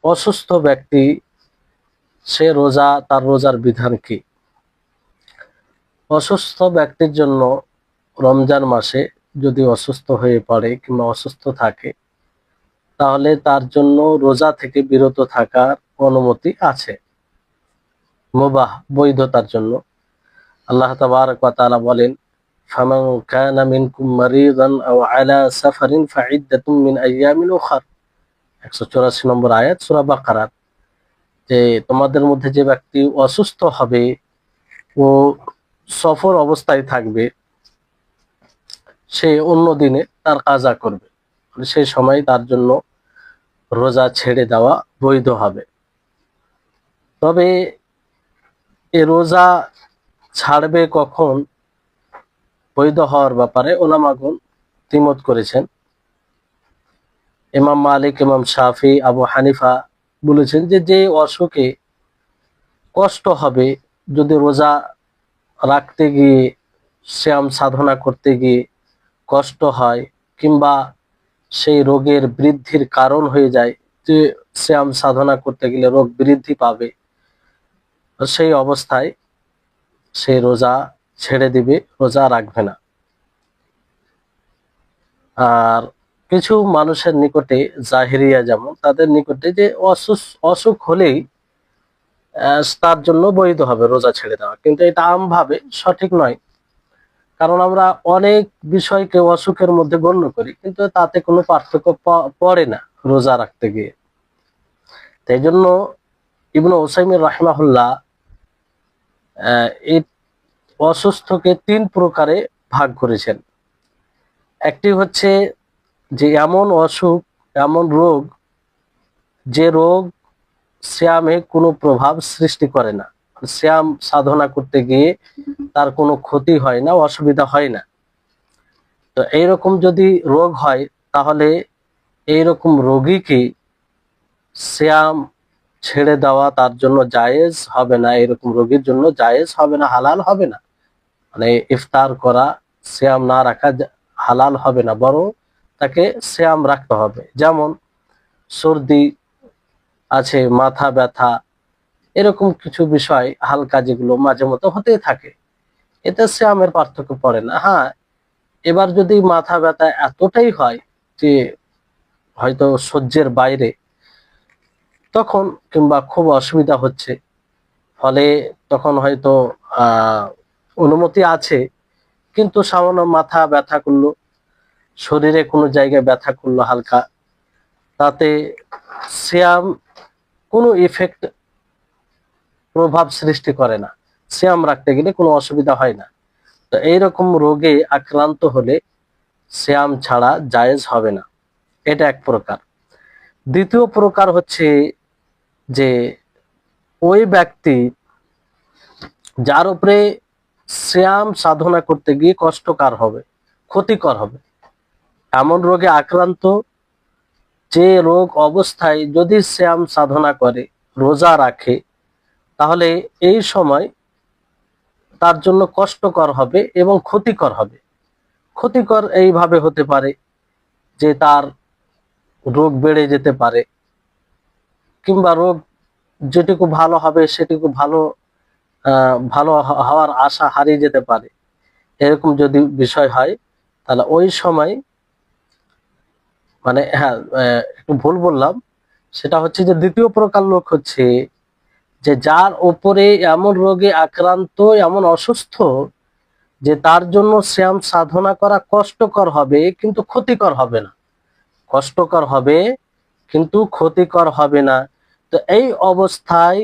অসুস্থ ব্যক্তি সে রোজা, তার রোজার বিধান কি? অসুস্থ ব্যক্তির জন্য রমজান মাসে যদি অসুস্থ হয়ে পড়ে কিংবা অসুস্থ থাকে, তাহলে তার জন্য রোজা থেকে বিরত থাকার অনুমতি আছে, মুবাহ, বৈধতার জন্য। আল্লাহ তাবারক ওয়া তাআলা বলেন, ফামান কানা মিনকুম মারিদান আও আলা সাফারিন ফাইদ্দাতুম মিন আইয়ামিন উখার, 184 নম্বর আয়াত সূরা বাকারা। যে তোমাদের মধ্যে যে ব্যক্তি অসুস্থ হবে ও সফর অবস্থায় থাকবে, সে অন্য দিনে তার কাজা করবে, সেই সময় তার জন্য রোজা ছেড়ে দেওয়া বৈধ হবে। তবে এ রোজা ছাড়বে কখন, বৈধ হওয়ার ব্যাপারে উলামাগণ দ্বিমত করেছেন। ইমাম মালিক, ইমাম শাফি, আবু হানিফা বলেছেন যে যে অসুখে কষ্ট হবে, যদি রোজা রাখতে গিয়ে, শ্যাম সাধনা করতে গিয়ে কষ্ট হয়, কিংবা সেই রোগের বৃদ্ধির কারণ হয়ে যায়, যে শ্যাম সাধনা করতে গেলে রোগ বৃদ্ধি পাবে, সেই অবস্থায় সে রোজা ছেড়ে দিবে, রোজা রাখবে না। আর কিছু মানুষের নিকটে, জাহিরিয়া যেমন, তাদের নিকটে যে অসুখ হলেই তার জন্য বৈধ হবে রোজা ছেড়ে দেওয়া, কিন্তু এটা আমভাবে সঠিক নয়। কারণ আমরা অনেক বিষয়কে অসুখের মধ্যে গণ্য করি, কিন্তু তাতে কোনো পার্থক্য পড়ে না রোজা রাখতে গিয়ে। তাই জন্য ইবনে উসাইমিন রাহিমাহুল্লাহ এই অসুস্থকে 3 প্রকারে ভাগ করেছেন। একটি হচ্ছে যে এমন অসুখ, এমন রোগ, যে রোগ সিয়ামে কোনো প্রভাব সৃষ্টি করে না, সিয়াম সাধনা করতে গিয়ে তার কোনো ক্ষতি হয় না, অসুবিধা হয় না। তো এইরকম যদি রোগ হয়, তাহলে এইরকম রোগীকে সিয়াম ছেড়ে দেওয়া তার জন্য জায়েজ হবে না, এরকম রোগীর জন্য জায়েজ হবে না, হালাল হবে না। মানে ইফতার করা, সিয়াম না রাখা হালাল হবে না, বরং তাকে সিয়াম রাখতে হবে। যেমন সর্দি আছে, মাথা ব্যথা, এরকম কিছু বিষয় হালকা যেগুলো মাঝে মধ্যে হতেই থাকে, এতে সিয়ামের পার্থক্য পড়ে না। হ্যাঁ, এবার যদি মাথা ব্যথা এতটাই হয় যে হয়তো সহ্যের বাইরে, তখন কিংবা খুব অসুবিধা হচ্ছে, ফলে তখন হয়তো অনুমতি আছে, কিন্তু সামান্য মাথা ব্যথা করলো, শরীরে কোনো জায়গায় ব্যথা করলো হালকা, তাতে সিয়াম কোনো ইফেক্ট, প্রভাব সৃষ্টি করে না, সিয়াম রাখতে গেলে কোনো অসুবিধা হয় না। তো এইরকম রোগে আক্রান্ত হলে সিয়াম ছাড়া জায়েজ হবে না, এটা এক প্রকার। দ্বিতীয় প্রকার হচ্ছে যে ওই ব্যক্তি যার উপরে সিয়াম সাধনা করতে গিয়ে কষ্টকর হবে, ক্ষতিকর হবে, এমন রোগে আক্রান্ত, যে রোগ অবস্থায় যদি সিয়াম সাধনা করে, রোজা রাখে, তাহলে এই সময় তার জন্য কষ্টকর হবে এবং ক্ষতিকর হবে। ক্ষতিকর এইভাবে হতে পারে যে তার রোগ বেড়ে যেতে পারে, কিংবা রোগ যেটুকু ভালো হবে সেটুকু ভালো হওয়ার আশা হারিয়ে যেতে পারে। এরকম যদি বিষয় হয়, তাহলে ওই সময়, মানে হ্যাঁ, একটু ভুল বললাম, সেটা হচ্ছে যে দ্বিতীয় প্রকার লোক হচ্ছে যে যার উপরে এমন রোগে আক্রান্ত, এমন অসুস্থ, যে তার জন্য শ্যাম সাধনা করা কষ্টকর হবে কিন্তু ক্ষতিকর হবে না, কষ্টকর হবে কিন্তু ক্ষতিকর হবে না। তো এই অবস্থায়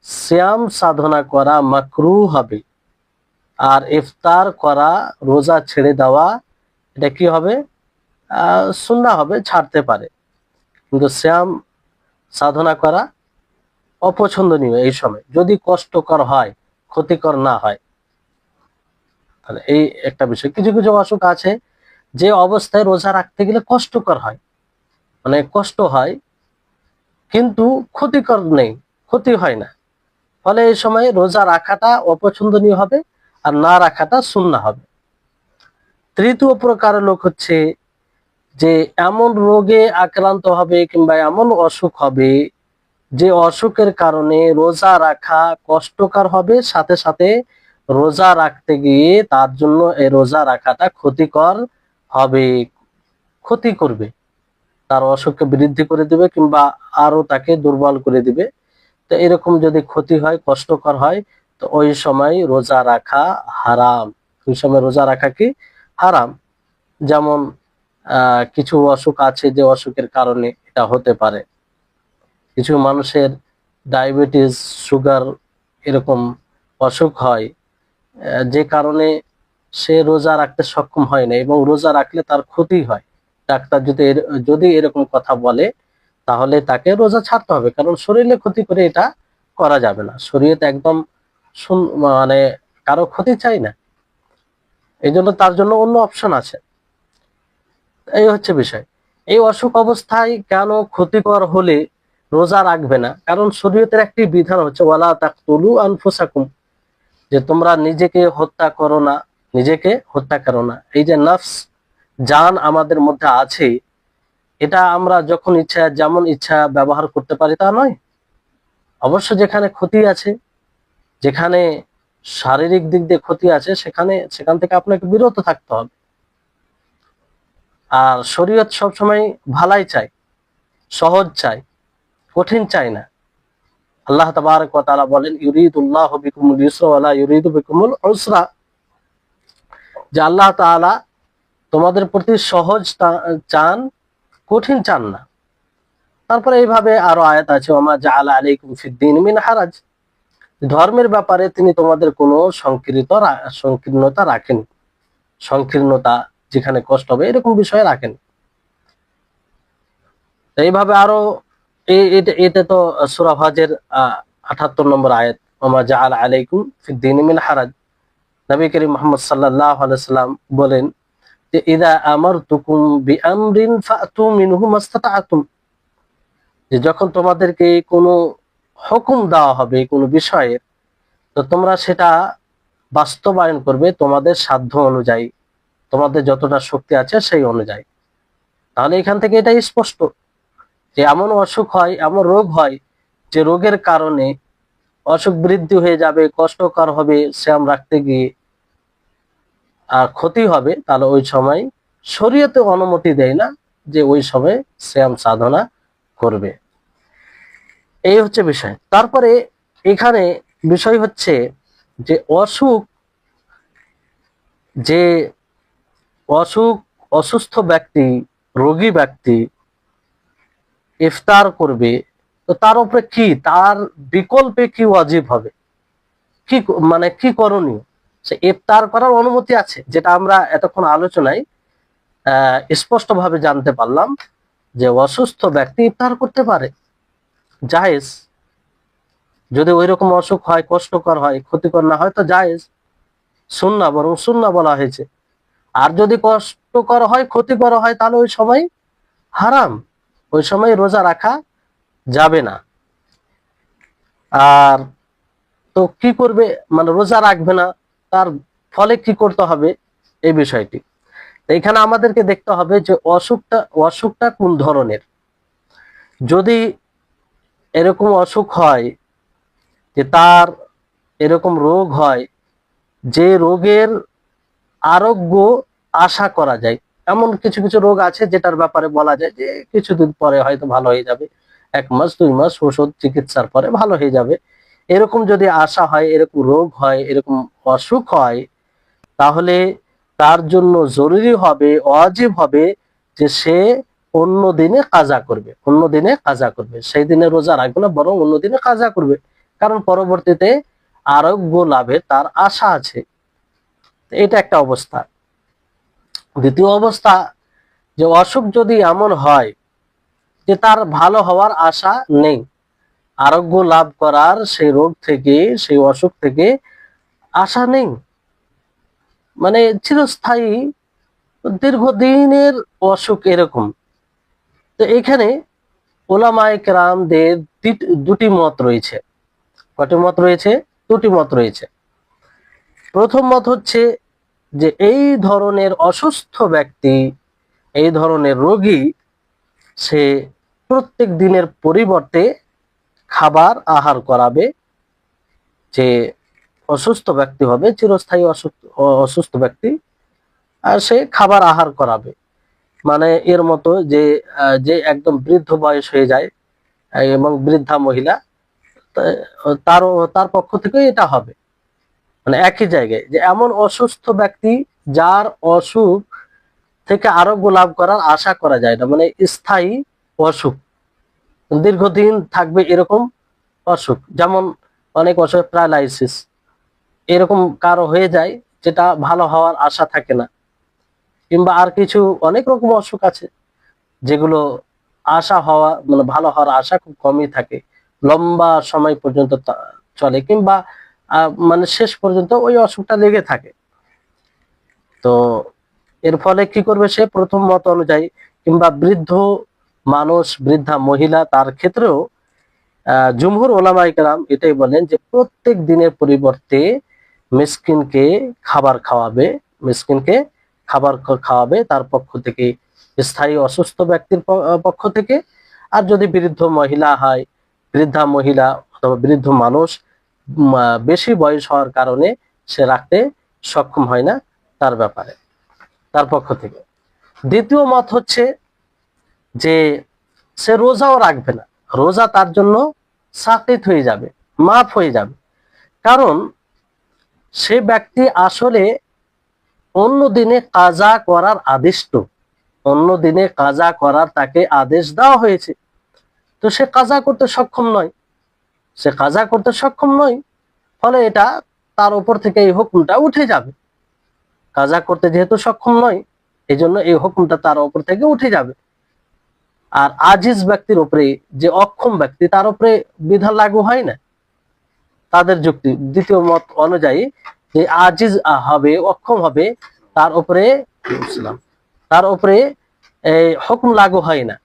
শ্যাম সাধনা করা মাকরুহ হবে, আর ইফতার করা, রোজা ছেড়ে দেওয়া, এটা কি হবে, সুন্নাহ হবে, ছাড়তে পারে। কিন্তু শ্যাম সাধনা করা অপছন্দনীয় এই সময়, যদি কষ্টকর হয়, ক্ষতিকর না হয়। তাহলে এই একটা বিষয়। কিছু কিছু অসুখ আছে যে অবস্থায় রোজা রাখতে গেলে কষ্টকর হয়, মানে কষ্ট হয় কিন্তু ক্ষতিকর নেই, ক্ষতি হয় না, ফলে এই সময় রোজা রাখাটা অপছন্দনীয় হবে, আর না রাখাটা সুন্নাহ হবে। তৃতীয় প্রকারের লোক হচ্ছে যে এমন রোগে আক্রান্ত হবে কিংবা এমন অসুখ হবে যে অসুখের কারণে রোজা রাখা কষ্টকর হবে, সাথে সাথে রোজা রাখতে গিয়ে তার জন্য এই রোজা রাখাটা ক্ষতিকর হবে, ক্ষতি করবে, তার অসুখকে বৃদ্ধি করে দিবে কিংবা আরো তাকে দুর্বল করে দিবে। তো এরকম যদি ক্ষতি হয়, কষ্টকর হয়, তো ওই সময় রোজা রাখা হারাম। ওই সময় রোজা রাখা কি হারাম। যেমন কিছু অসুখ আছে যে অসুখের কারণে এটা হতে পারে। কিছু মানুষের ডায়াবেটিস, সুগার এরকম অসুখ হয়, যে কারণে সে রোজা রাখতে সক্ষম হয় না এবং রোজা রাখলে তার ক্ষতি হয়। ডাক্তার যদি এরকম কথা বলে তাহলে তাকে রোজা ছাড়তে হবে, কারণ শরীরে ক্ষতি করে এটা করা যাবে না। শরীয়তে একদম মানে কারো ক্ষতি চাই না, এই জন্য তার জন্য অন্য অপশন আছে। এই হচ্ছে বিষয়। এই অসুখ অবস্থায় কেন ক্ষতিকর হলে রোজা রাখবে না, কারণ শরীয়তের একটি বিধান হচ্ছে ওয়ালা তাকতুলু আনফুসাকুম, যে তোমরা নিজেকে হত্যা করো না, নিজেকে হত্যা করো না। এই যে নফস, জান আমাদের মধ্যে আছে, এটা আমরা যখন ইচ্ছা যেমন ইচ্ছা ব্যবহার করতে পারি তা নয়। অবশ্য যেখানে ক্ষতি আছে, যেখানে শারীরিক দিক দিয়ে ক্ষতি আছে, সেখান থেকে আপনাকে বিরত থাকতে হবে। আর শরীয়ত সবসময় ভালাই চাই, সহজ চাই, কঠিন চাই না। আল্লাহ তাবারক ওয়া তাআলা বলেন ইউরিদুল্লাহু বিকুমুল ইউসরা ওয়া লা ইউরিদু বিকুমুল উসরা, যে আল্লাহ তাআলা তোমাদের প্রতি সহজ চান, কঠিন চান না। তারপরে এইভাবে আরো আয়াত আছে ওমা জাআলা আলাইকুম ফিদ-দীন মিন হারাজ, ধর্মের ব্যাপারে তিনি তোমাদের কোনো সংকীর্ণতা রাখেন, সংকীর্ণতা যেখানে কষ্ট হবে এরকম বিষয় রাখেন। এইভাবে আরো এটা তো সূরা হজের ৭৮ নম্বর আয়াত, ওমা জাআলা আলাইকুম ফিদ-দীন মিন হারাজ। নবী করিম মুহাম্মদ সাল্লাল্লাহু আলাইহি সাল্লাম বলেন যে ইদা আমারতুকুম বিআমরিন ফাতু মিনহু মাসতাতাতুম, যে যখন তোমাদেরকে কোনো হুকুম দেওয়া হবে কোনো বিষয়ের, তো তোমরা সেটা বাস্তবায়ন করবে তোমাদের সাধ্য অনুযায়ী, তোমাদের যতটা শক্তি আছে সেই অনুযায়ী। তাহলে এখান থেকে এটা স্পষ্ট যে এমন অসুখ হয়, এমন রোগ হয়, যে রোগের কারণে অসুখ বৃদ্ধি হয়ে যাবে, কষ্টকর হবে শ্যাম রাখতে গিয়ে, আর ক্ষতি হবে, তাহলে ওই সময় শরীয়তে অনুমতি দেয় না যে ওই সময় শ্যাম সাধনা করবে। এই হচ্ছে বিষয়। তারপরে এখানে বিষয় হচ্ছে যে যে অসুখ অসুস্থ ব্যক্তি, রোগী ব্যক্তি ইফতার করবে, তো তার উপরে কি, তার বিকল্পে কি ওয়াজিব হবে, কি মানে কি করণীয়। সে ইফতার করার অনুমতি আছে, যেটা আমরা এতক্ষণ আলোচনায় স্পষ্ট ভাবে জানতে পারলাম যে অসুস্থ ব্যক্তি ইফতার করতে পারে, জায়েজ। যদি ওই রকম অসুখ হয়, কষ্টকর হয়, ক্ষতিকর না হয়, তো জায়েজ, সুন্নাহ, বরং সুন্নাহ বলা হয়েছে। আর যদি কষ্টকর হয়, ক্ষতিকর হয়, তাহলে ওই সময় হারাম, ওই সময় রোজা রাখা যাবে না। আর তো কি করবে, মানে রোজা রাখবে না, তার ফলে কি করতে হবে এই বিষয়টি। এখানে আমাদেরকে দেখতে হবে যে অসুখটা কোন ধরনের। যদি এরকম অসুখ হয় যে তার এরকম রোগ হয় যে রোগের আরোগ্য আশা করা যায়, এমন কিছু কিছু রোগ আছে যেটার ব্যাপারে বলা যায় যে কিছুদিন পরে হয়তো ভালো হয়ে যাবে, 1 মাস 2 মাস ওষুধ চিকিৎসার পরে ভালো হয়ে যাবে, এরকম যদি আশা হয়, এরকম রোগ হয়, এরকম অসুখ হয়, তাহলে তার জন্য জরুরি হবে, ওয়াজিব হবে যে সে অন্য দিনে কাজা করবে, অন্য দিনে কাজা করবে, সেই দিনে রোজা রাখবে না, বরং অন্য দিনে কাজা করবে, কারণ পরবর্তীতে আরোগ্য লাভের তার আশা আছে। এটা একটা অবস্থা। দ্বিতীয় অবস্থা, যে অসুখ যদি এমন হয় যে তার ভালো হওয়ার আশা নেই, আরোগ্য লাভ করার সেই রোগ থেকে, সেই অসুখ থেকে আশা নেই, মানে চিরস্থায়ী দীর্ঘদিনের অসুখ এরকম। তো এখানে ওলামায়ে কেরামদের দুটি মত রয়েছে। কয়টি মত রয়েছে? দুটি মত রয়েছে। প্রথম মত হচ্ছে যে এই ধরনের অসুস্থ ব্যক্তি, এই ধরনের রোগী, সে প্রত্যেক দিনের পরিবর্তে খাবার আহার করাবে। যে অসুস্থ ব্যক্তি হবে, চিরস্থায়ী অসুস্থ ব্যক্তি, আর সে খাবার আহার করাবে। মানে এর মতো যে যে একদম বৃদ্ধ বয়স হয়ে যায় এবং বৃদ্ধা মহিলা, তার তার পক্ষ থেকে এটা হবে। মানে একই জায়গায় যে এমন অসুস্থ ব্যক্তি যার অসুখ থেকে আরোগ্য লাভ করার আশা করা যায় না, মানে স্থায়ী অসুখ, দীর্ঘদিন থাকবে এরকম অসুখ। যেমন অনেক অসুখ প্যারালাইসিস এরকম কারো হয়ে যায়, যেটা ভালো হওয়ার আশা থাকে না। কিংবা আর কিছু অনেক রকম অসুখ আছে যেগুলো আশা হওয়া, মানে ভালো হওয়ার আশা খুব কমই থাকে, লম্বা সময় পর্যন্ত চলে, কিংবা মানে শেষ পর্যন্ত ওই অসুখটা লেগে থাকে। তো এর ফলে কি করবে সে, প্রথম মত অনুযায়ী, কিংবা বৃদ্ধ মানুষ, বৃদ্ধা মহিলা, তার ক্ষেত্রেও জুমহুর ওলামায়ে কেরাম এটাই বলেন যে প্রত্যেক দিনের পরিবর্তে মিসকিনকে খাবার খাওয়াবে, মিসকিনকে খাবার খাওয়াবে তার পক্ষ থেকে, স্থায়ী অসুস্থ ব্যক্তির পক্ষ থেকে। আর যদি বৃদ্ধ মহিলা হয়, বৃদ্ধা মহিলা অথবা বৃদ্ধ মানুষ বেশি বয়স হওয়ার কারণে সে রাখতে সক্ষম হয় না, তার ব্যাপারে তার পক্ষ থেকে। দ্বিতীয় মত হচ্ছে যে সে রোজাও রাখবে না, রোজা তার জন্য সাকিত হয়ে যাবে, মাফ হয়ে যাবে। কারণ সে ব্যক্তি আসলে অন্য দিনে কাজা করার আদিষ্ট, অন্য দিনে কাজা করার তাকে আদেশ দেওয়া হয়েছে, তো সে কাজা করতে সক্ষম নয়, সে কাজা করতে সক্ষম নয়, ফলে এটা তার উপর থেকে এই হুকুমটা উঠে যাবে। কাজা করতে যেহেতু সক্ষম নয়, এই জন্য এই হুকুমটা তার উপর থেকে উঠে যাবে। আর আজিজ ব্যক্তির উপরে, যে অক্ষম ব্যক্তি, তার উপরে বিধান লাগু হয় না। তাদের যুক্তি, দ্বিতীয় মত অনুযায়ী, যে আজিজ হবে, অক্ষম হবে, তার উপরে তার উপরে এই হুকুম লাগু হয় না।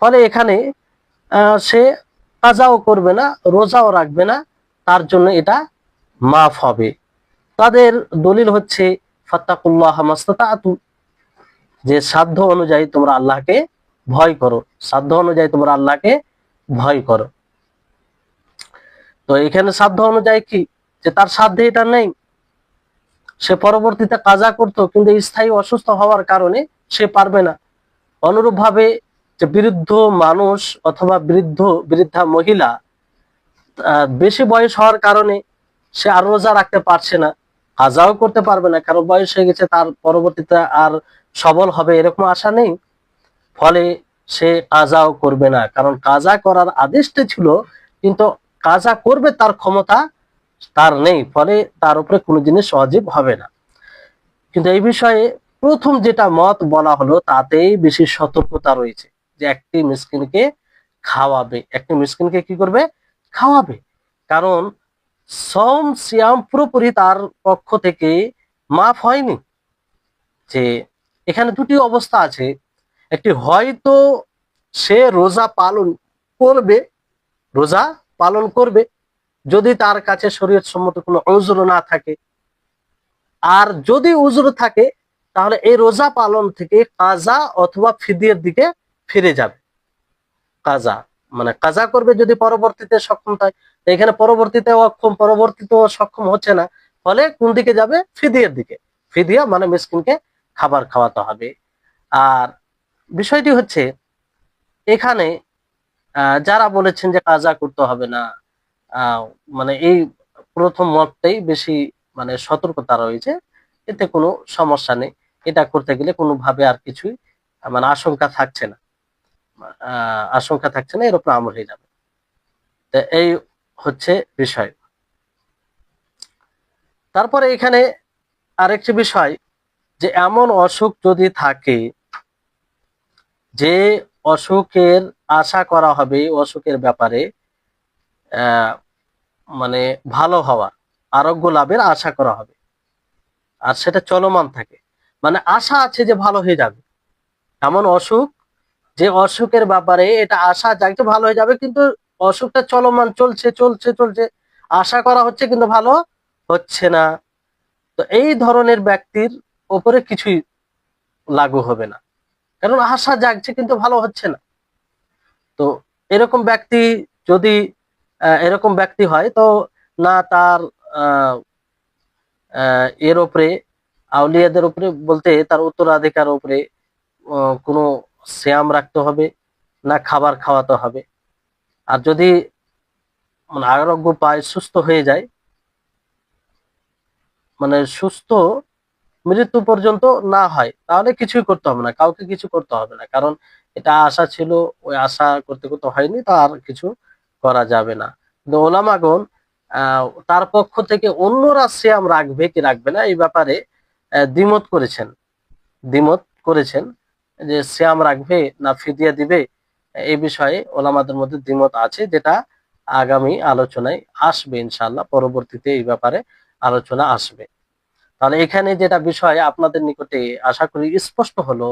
ফলে এখানে সে কাজাও করবে না, রোজাও রাখবে না, তার জন্য এটা মাফ হবে। তাদের দলিল হচ্ছে ফাত্তাকুল্লাহ মাস্তাতাতু, যে সাধ্য অনুযায়ী তোমরা আল্লাহকে ভয় করো, সাধ্য অনুযায়ী তোমরা আল্লাহকে ভয় করো। তো এখানে সাধ্য অনুযায়ী কি, যে তার সাধ্যে এটা নেই, সে পরবর্তীতে কাজা করতো কিন্তু স্থায়ী অসুস্থ হওয়ার কারণে সে পারবে না। অনুরূপ ভাবে যে বৃদ্ধ মানুষ অথবা বৃদ্ধা মহিলা বেশি বয়স হওয়ার কারণে সে আর রোজা রাখতে পারছে না, কাজাও করতে পারবে না, কারণ বয়স হয়ে গেছে, তার পরবর্তীতে আর সবল হবে এরকম আশা নেই, ফলে সে কাজাও করবে না। কারণ কাজা করার আদেশটা ছিল, কিন্তু কাজা করবে তার ক্ষমতা তার নেই, ফলে তার উপরে কোনো জিনিস ওয়াজিব হবে না। কিন্তু এই বিষয়ে প্রথম যেটা মত বলা হলো তাতেই বেশি সতর্কতা রয়েছে, যে একটি মিসকিনকে খাওয়াবে, একটি মিসকিনকে কি করবে, খাওয়াবে। কারণ সিয়াম পুরোপুরি তার পক্ষ থেকে মাফ হয়নি। যে এখানে দুটি অবস্থা আছে, একটি হয়তো সে রোজা পালন করবে, রোজা পালন করবে যদি তার কাছে শরীয়ত সম্মত কোনো উযর না থাকে, আর যদি উযর থাকে তাহলে এই রোজা পালন থেকে কাজা অথবা ফিদিয়ার দিকে ফিরে যাবে। কাজা মানে কাজা করবে যদি পরবর্তীতে সক্ষম হয়, এখানে পরবর্তীতে অক্ষম, পরবর্তীতে সক্ষম হচ্ছে না, ফলে কোন দিকে যাবে, ফিদিয়ার দিকে। ফিদিয়া মানে মিসকিনকে খাবার খাওয়াতে হবে। আর বিষয়টি হচ্ছে এখানে যারা বলেছেন যে কাজা করতে হবে না, মানে এই প্রথম মতটাই বেশি মানে সতর্কতা রয়েছে, এতে কোনো সমস্যা নেই, এটা করতে গেলে কোনোভাবে আর কিছুই মানে আশঙ্কা থাকছে না, আশঙ্কা থাকছে না, এর উপর আমল হয়ে যাবে। তো এই হচ্ছে বিষয়। তারপরে এখানে আরেকটি বিষয়, যে এমন অসুখ যদি থাকে যে অসুখের আশা করা হবে, অসুখের ব্যাপারে মানে ভালো হওয়ার, আরোগ্য লাভের আশা করা হবে, আর সেটা চলমান থাকে, মানে আশা আছে যে ভালো হয়ে যাবে, এমন অসুখ, যে অসুখের ব্যাপারে এটা আশা যাকে ভালো হয়ে যাবে, কিন্তু অসুখটা চলমান, চলছে চলছে চলছে, আশা করা হচ্ছে কিন্তু ভালো হচ্ছে না, তো এই ধরনের ব্যক্তির উপরে কিছুই লাগু হবে না, কারণ আশা জাগছে কিন্তু ভালো হচ্ছে না। তো এরকম ব্যক্তি যদি এরকম ব্যক্তি হয়, তো না তার আহ, এর উপরে, আউলিয়াদের উপরে বলতে তার উত্তরাধিকার উপরে কোনো শ্যাম রাখতে হবে, না খাবার খাওয়াতে হবে। আর যদি মানে আরোগ্য পায়, সুস্থ হয়ে যায়, মানে সুস্থ মৃত্যু পর্যন্ত না হয়, তাহলে কিছুই করতে হবে না, কাউকে কিছু করতে হবে না। কারণ এটা আশা ছিল, ওই আশা করতে করতে হয়নি, তো আর কিছু করা যাবে না। কিন্তু ওলামাগণ তার পক্ষ থেকে অন্যরা সিয়াম রাখবে কি রাখবে না এই ব্যাপারে দ্বিমত করেছেন। দ্বিমত করেছেন যে সিয়াম রাখবে না ফিদিয়া দিবে, এই বিষয়ে ওলামাদের মধ্যে দ্বিমত আছে, যেটা আগামী আলোচনায় আসবে ইনশাআল্লাহ। পরবর্তীতে এই ব্যাপারে আলোচনা আসবে। তাহলে এখানে যেটা বিষয় আপনাদের নিকটে আশা করি স্পষ্ট হলো,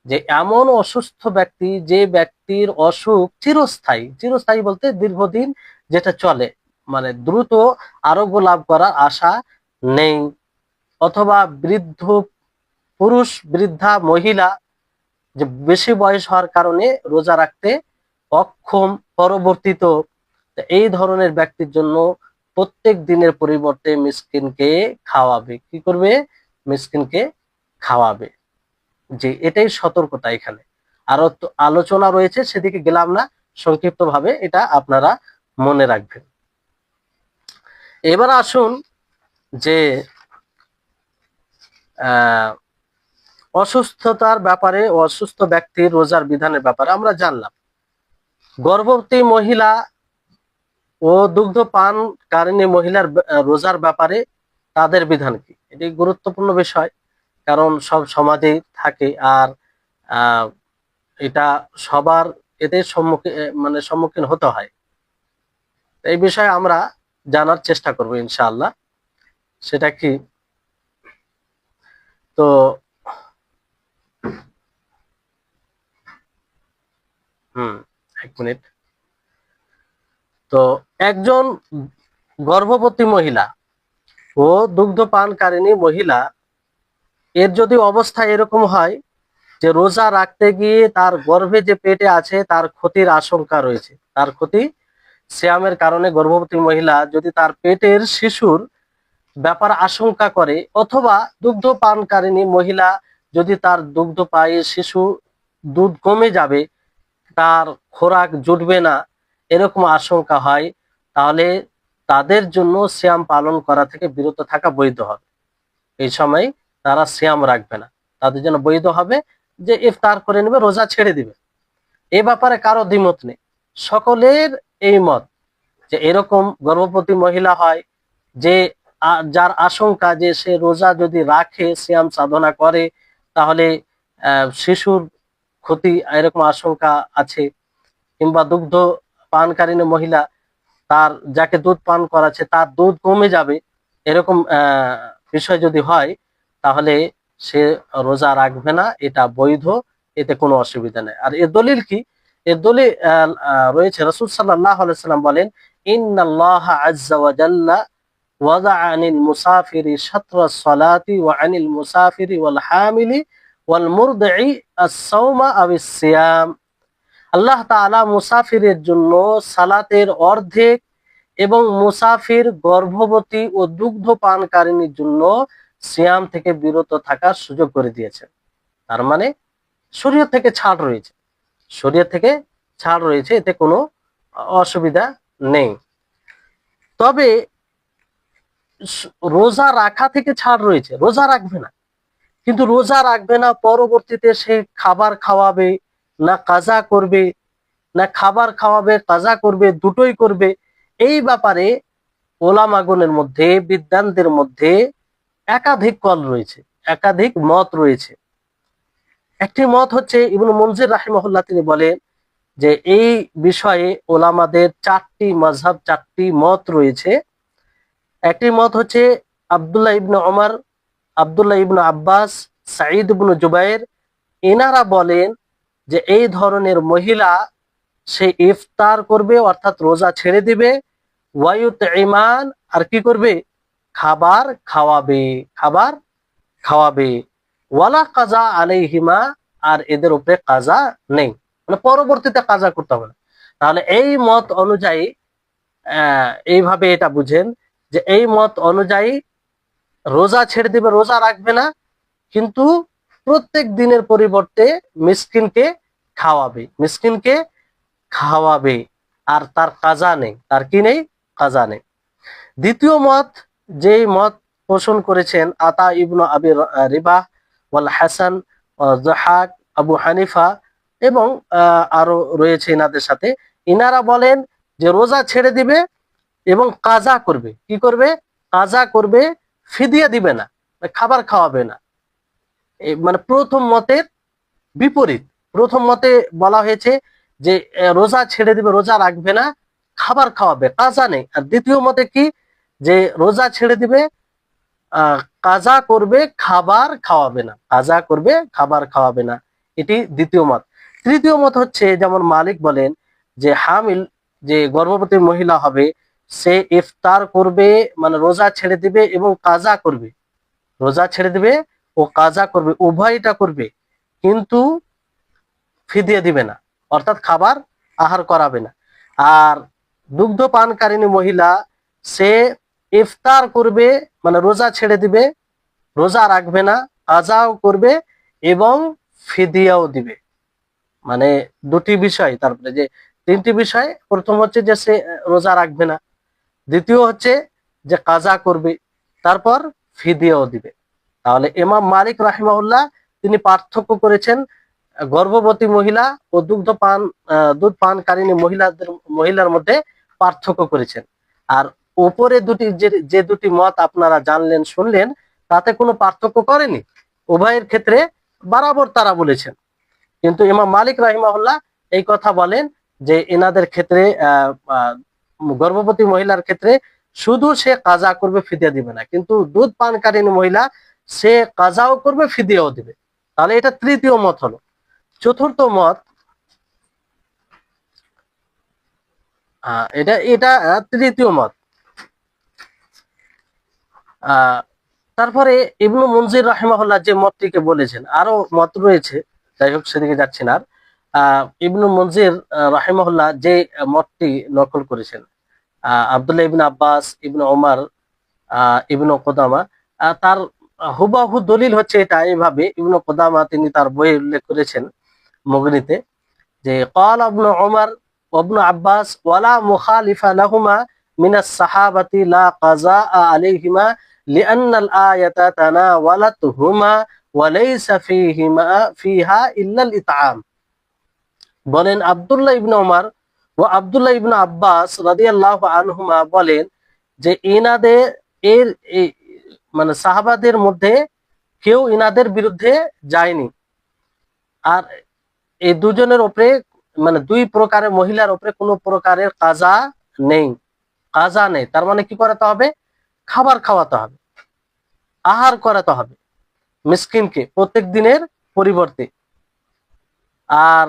যে এমন অসুস্থ ব্যক্তি, যে ব্যক্তির অসুখ চিরস্থায়ী, চিরস্থায়ী বলতে দীর্ঘদিন যেটা চলে, মানে দ্রুত আরোগ্য লাভ করার আশা নেই, অথবা বৃদ্ধ পুরুষ, বৃদ্ধা মহিলা, যে বেশি বয়স হওয়ার কারণে রোজা রাখতে অক্ষম, পরবর্তীত, এই ধরনের ব্যক্তির জন্য প্রত্যেক দিনের পরিবর্তে মিসকিনকে খাওয়াবে। কি করবে? মিসকিনকে খাওয়াবে। যে এটাই সতর্কতা এখানে। আরো তো আলোচনা রয়েছে, সেদিকে গেলাম না, সংক্ষিপ্ত ভাবে এটা আপনারা মনে রাখবেন। এবার আসুন যে আহ অসুস্থতার ব্যাপারে, অসুস্থ ব্যক্তির রোজার বিধানের ব্যাপারে আমরা জানলাম। গর্ভবতী মহিলা ও দুগ্ধ পানকারিণী মহিলার রোজার ব্যাপারে তাদের বিধান কি? এটি গুরুত্বপূর্ণ বিষয়, কারণ সব সমাজেই থাকে। আর আহ, এটা সবার এতে সম্মুখীন, মানে সম্মুখীন হতে হয়। এই বিষয়ে আমরা জানার চেষ্টা করব ইনশাআল্লাহ। সেটা কি? তো হুম, 1 মিনিট। তো একজন গর্ভবতী মহিলা ও দুগ্ধ পানকারিণী মহিলা, এর যদি অবস্থা এরকম হয় যে রোজা রাখতে গিয়ে তার গর্ভে যে পেটে আছে তার ক্ষতির আশঙ্কা রয়েছে, তার ক্ষতি, সিয়ামের কারণে গর্ভবতী মহিলা যদি তার পেটের শিশুর ব্যাপার আশঙ্কা করে, অথবা দুগ্ধ পানকারিণী মহিলা যদি তার দুগ্ধ পায়ে শিশু দুধ কমে যাবে, তার খোরাক জুটবে না, এরকম আশঙ্কা হয়, তাহলে তাদের জন্য সিয়াম পালন করা থেকে বিরত থাকা বৈধ হবে। এই সময় তারা সিয়াম রাখবে না, তাদের জন্য বৈধ হবে যে ইফতার করে নেবে, রোজা ছেড়ে দিবে। এ ব্যাপারে কারো দ্বিমত নেই, সকলের এই মত যে এরকম গর্ভবতী মহিলা হয়, যে যার আশঙ্কা যে সে রোজা যদি রাখে, সিয়াম সাধনা করে, তাহলে শিশুর ক্ষতি, এরকম আশঙ্কা আছে। কিংবা দুগ্ধ পানকারিণী মহিলা, তার যাকে দুধ পান করাচ্ছে তার দুধ কমে যাবে, এরকম বিষয় যদি হয়, তাহলে সে রোজা রাখবে না, এটা বৈধ, এতে কোনো অসুবিধা নেই। আর এর দলিল কি? এর দলিল রয়েছে, রাসূল সাল্লাল্লাহু আলাইহি সাল্লাম বলেন, ইন্নাল্লাহা আযজা ওয়া জাল্লা ওয়াদা আনিল মুসাফিরি শাতরাস সালাতি ওয়া আনিল মুসাফিরি ওয়াল হামিলি ওয়াল মুরদি'i আস-সাওমা আবিস সিয়াম। আল্লাহ তাআলা মুসাফিরের জন্য সালাতের অর্ধেক, এবং মুসাফির, গর্ভবতী ও দুগ্ধ পানকারিনীর জন্য সিয়াম থেকে বিরত থাকার সুযোগ করে দিয়েছেন। তার মানে শরীয়ত থেকে ছাড় রয়েছে, শরীয়ত থেকে ছাড় রয়েছে, এতে কোনো অসুবিধা নেই। তবে রোজা রাখা থেকে ছাড় রয়েছে, রোজা রাখবে না, কিন্তু রোজা রাখবে না, পরবর্তীতে সে খাবার খাওয়াবে না কাজা করবে, না খাবার খাওয়াবে কাজা করবে, দুটোই করবে, এই ব্যাপারে ওলামাগণের মধ্যে, বিদ্বানদের মধ্যে একাধিক কল রয়েছে, একাধিক মত রয়েছে। একটি মত হচ্ছে ইবনু মুনজির রাহিমাহুল্লাহ, তিনি বলেন যে এই বিষয়ে ওলামাদের 4টি মাযহাব, 4টি মত রয়েছে। একটি মত হচ্ছে আব্দুল্লাহ ইবনে ওমর, আব্দুল্লাহ ইবনে আব্বাস, সাঈদ ইবনে জুবাইর, এনারা বলেন যে এই ধরনের মহিলা সে ইফতার করবে, অর্থাৎ রোজা ছেড়ে দিবে, ওয়ায়ুতঈমান, আর কি করবে? খাবার খাওয়াবে, খাবার খাওয়াবে, ওয়ালা কাজা আলাইহিমা, আর এদের উপরে কাজা নেই, মানে পরবর্তীতে কাজা করতে হবে না। তাহলে এই মত অনুযায়ী এইভাবে এটা বুঝেন যে এই মত অনুযায়ী রোজা ছেড়ে দিবে, রোজা রাখবে না, কিন্তু প্রত্যেক দিনের পরিবর্তে মিসকিনকে মিসকিনকে খাওয়াবে, আর তার কাজা নেই, তার কি নেই, কাজা নেই। দ্বিতীয় মত, যেই মত পোষণ করেছেন আতা ইবনু আবি রিবাহ ওয়াল হাসান যাহাক, আবু হানিফা এবং আরো রয়েছে এনাদের সাথে, ইনারা বলেন যে রোজা ছেড়ে দিবে এবং কাজা করবে। কি করবে? কাজা করবে, ফিদিয়া দিবে না, খাবার খাওয়াবে না। মানে প্রথম মতের বিপরীত। প্রথম মতে বলা হয়েছে যে রোজা ছেড়ে দিবে, রোজা রাখবে না, খাবার খাওয়াবে, কাজা নেই। আর দ্বিতীয় মতে কি, যে রোজা ছেড়ে দিবে, কাজা করবে, খাবার খাওয়াবে না, কাজা করবে, খাবার খাওয়াবে না। এটি দ্বিতীয় মত। তৃতীয় মত হচ্ছে, যেমন মালিক বলেন যে হামিল, যে গর্ভবতী মহিলা হবে, সে ইফতার করবে, মানে রোজা ছেড়ে দিবে এবং কাজা করবে, রোজা ছেড়ে দিবে ও কাজা করবে, উভয়টা করবে, কিন্তু ফিদিয়ে দিবে না, অর্থাৎ খাবার আহার করাবে না। আর দুগ্ধ পানকারিনী মহিলা, সে ইফতার করবে, মানে রোজা ছেড়ে দিবে, রোজা রাখবে না, কাজাও করবে এবং ফিদিয়াও দিবে। মানে দুটি বিষয়, তারপরে যে তিনটি বিষয়, প্রথম হচ্ছে যে সে রোজা রাখবে না, দ্বিতীয় হচ্ছে যে কাজা করবে, তারপর ফিদিয়াও দিবে। তাহলে ইমাম মালিক রাহিমাহুল্লাহ তিনি পার্থক্য করেছেন গর্ভবতী মহিলা ও দুধ পানকারিনী মহিলার মধ্যে পার্থক্য করেছেন। আর উপরে দুটি যে দুটি মত আপনারা জানলেন, শুনলেন, তাতে কোনো পার্থক্য করেনি, উভয়ের ক্ষেত্রে বরাবর তারা বলেছেন। কিন্তু ইমাম মালিক রাহিমাহুল্লাহ এই কথা বলেন যে এনাদের ক্ষেত্রে গর্ভবতী মহিলার ক্ষেত্রে শুধু সে কাজা করবে, ফিদিয়া দিবে না, কিন্তু দুধ পানকারিনী মহিলা সে কাজাও করবে, ফিদিয়াও দিবে। তাহলে এটা তৃতীয় মত হলো। চতুর্থ মত, এটা এটা তৃতীয় মত। তারপরে ইবনু মুনজির রাহিমাহুল্লাহ যে মতটিকে বলেছেন, আরো মত রয়েছে, যাই হোক সেদিকে যাচ্ছি না। ইবনু মুনজির রাহিমাহুল্লাহ যে মতটি নকল করেছেন, আব্দুল্লাহ ইবনে আব্বাস, ইবনে ওমর, ইবনে কুদামা, তার হুবাহু দলিল হচ্ছে এটা। এইভাবে ইবনে কুদামা তিনি তার বইয়ে উল্লেখ করেছেন মুগনিতে, যে قال ابن عمر وابن عباس ولا مخالف لهما من الصحابة لا قضاء عليهما لأن الآية تناولتهما وليس فيها إلا الإطعام। বলেন আব্দুল্লাহ ইবনে ওমর ও আব্দুল্লাহ ইবনে আব্বাস রাদিয়াল্লাহু আনহুমা বলেন যে ইনাদের এর মানে সাহাবাদের মধ্যে কেউ ইনাদের বিরুদ্ধে যায়নি। আর এই দুজনের উপরে, মানে দুই প্রকারের মহিলার উপরে কোনো প্রকারের কাজা নেই, কাজা নেই। তার মানে কি করাতে হবে? খাবার খাওয়াতে হবে, আহার করাতে হবে মিসকিনকে প্রত্যেক দিনের পরিবর্তে। আর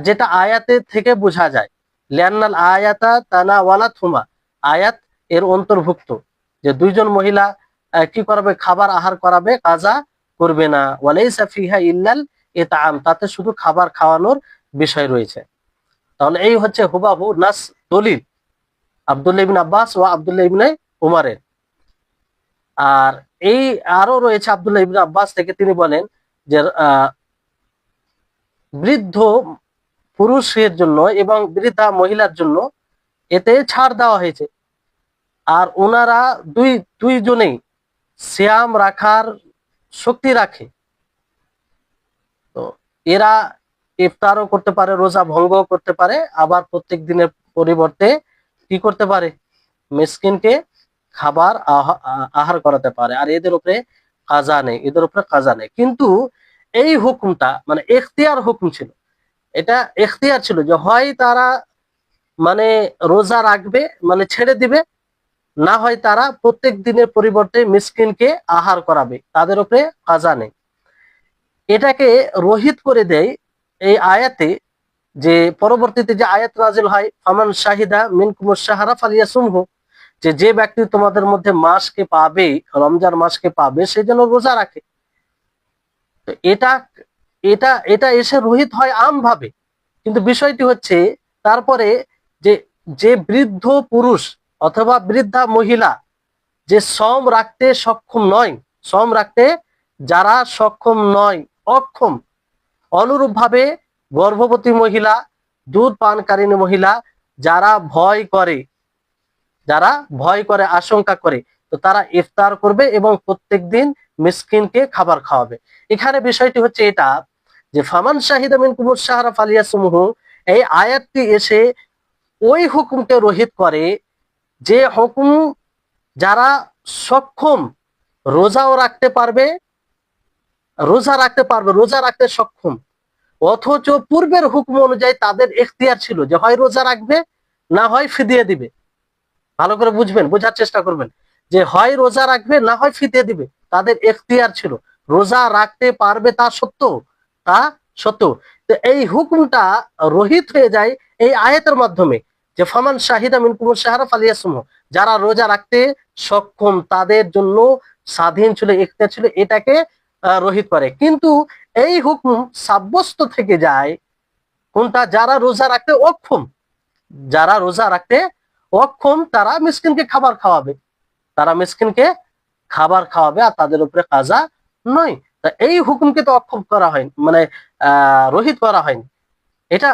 যেটা আয়াতে থেকে বোঝা যায়, লিয়ান্নাল আয়াতা তানাওয়ালাতুহুমা, আয়াত এর অন্তর্ভুক্ত, যে দুইজন মহিলা কি করবে? খাবার আহার করাবে, কাজা করবে না। ওয়ালাইসা ফিহা ইল্লাল ইতআম, তাতে শুধু খাবার খাওয়ানোর বিষয় রয়েছে। তাহলে এই হচ্ছে হুবাহু নাস দলিল আব্দুল্লাহ ইবনে আব্বাস ও আব্দুল্লাহ ইবনে উমারের। আর এই আরো রয়েছে আব্দুল্লাহ ইবনে আব্বাস থেকে, তিনি বলেন যে বৃদ্ধ পুরুষের জন্য এবং বৃদ্ধা মহিলার জন্য এতে ছাড় দেওয়া হয়েছে। আর ওনারা দুইজনেই সিয়াম রাখার শক্তি রাখে, তো এরা ইফতারও করতে পারে, রোজা ভঙ্গও করতে পারে, আবার প্রত্যেক দিনের পরিবর্তে কি করতে পারে? মিসকিনকে খাবার আহার করাতে পারে। আর এদের উপরে কাজা নেই, এদের উপরে কাজা নেই। কিন্তু এই হুকুমটা মানে এখতিয়ার হুকুম ছিল, এটা এখতিয়ার ছিল যে হয় তারা মানে রোজা রাখবে, মানে ছেড়ে দিবে, না হয় তারা প্রত্যেক দিনের পরিবর্তে মিসকিনকে আহার করাবে, তাদের উপরে কাজা নেই। এটাকে রহিত করে দেয় এই আয়াতে, যে পরবর্তীতে যে আয়াত নাজিল হয়, ফামান শাহিদা মিনকুমুশ শাহরা ফালিয়াসুমহু, যে ব্যক্তি তোমাদের মধ্যে মাসকে পাবে, রমজান মাসকে পাবে, সে যেন রোজা রাখে। তো এটা এটা এটা এসে রহিত হয় আম ভাবে, কিন্তু বিষয়টি হচ্ছে তারপরে যে যে বৃদ্ধ পুরুষ অথবা বৃদ্ধা মহিলা যে সম রাখতে সক্ষম নয়, সম রাখতে যারা সক্ষম নয়, অক্ষম, অনুরূপভাবে গর্ভবতী মহিলা, দুধ পানকারিণী মহিলা, যারা ভয় করে, যারা ভয় করে, আশঙ্কা করে, তো তারা ইফতার করবে এবং প্রত্যেকদিন মিসকিনকে খাবার খাওয়াবে। এখানে বিষয়টি হচ্ছে এটা যে ফামান শাহিদা মিনকুমুশ শাহরা ফালিয়াসুমহু, এই আয়াতটি এসে ওই হুকুমকে রহিত করে যে হুকুম যারা সক্ষম, রোজাও রাখতে পারবে, রোজা রাখতে সক্ষম, অথচ পূর্বের হুকুম অনুযায়ী তাদের এখতিয়ার ছিল যে হয় রোজা রাখবে না হয় ফিদিয়ে দিবে। ভালো করে বুঝবেন, বোঝার চেষ্টা করবেন যে হয় রোজা রাখবে না হয় ফিদিয়ে দিবে, তাদের এখতিয়ার ছিল, রোজা রাখতে পারবে তা সত্ত্বেও, তা সত্ত্বেও। তো এই হুকুমটা রহিত হয়ে যায় এই আয়াতের মাধ্যমে যে ফামান শাহিদা মিনকুমুশ শাহরা ফালিয়াসুমহু, যারা রোজা রাখতে সক্ষম তাদের জন্য স্বাধীন ছিল, এখতিয়ার ছিল, এটাকে রহিত করে। কিন্তু এই হুকুম সাব্যস্ত থেকে যায় কোনটা, যারা রোজা রাখতে অক্ষম, যারা রোজা রাখতে অক্ষম তারা মিসকিনকে খাবার খাওয়াবে, তারা মিসকিনকে খাবার খাওয়াবে, আর তাদের উপরে কাজা নয়। তা এই হুকুমকে তো অক্ষম করা হয়নি, মানে রহিত করা হয়নি, এটা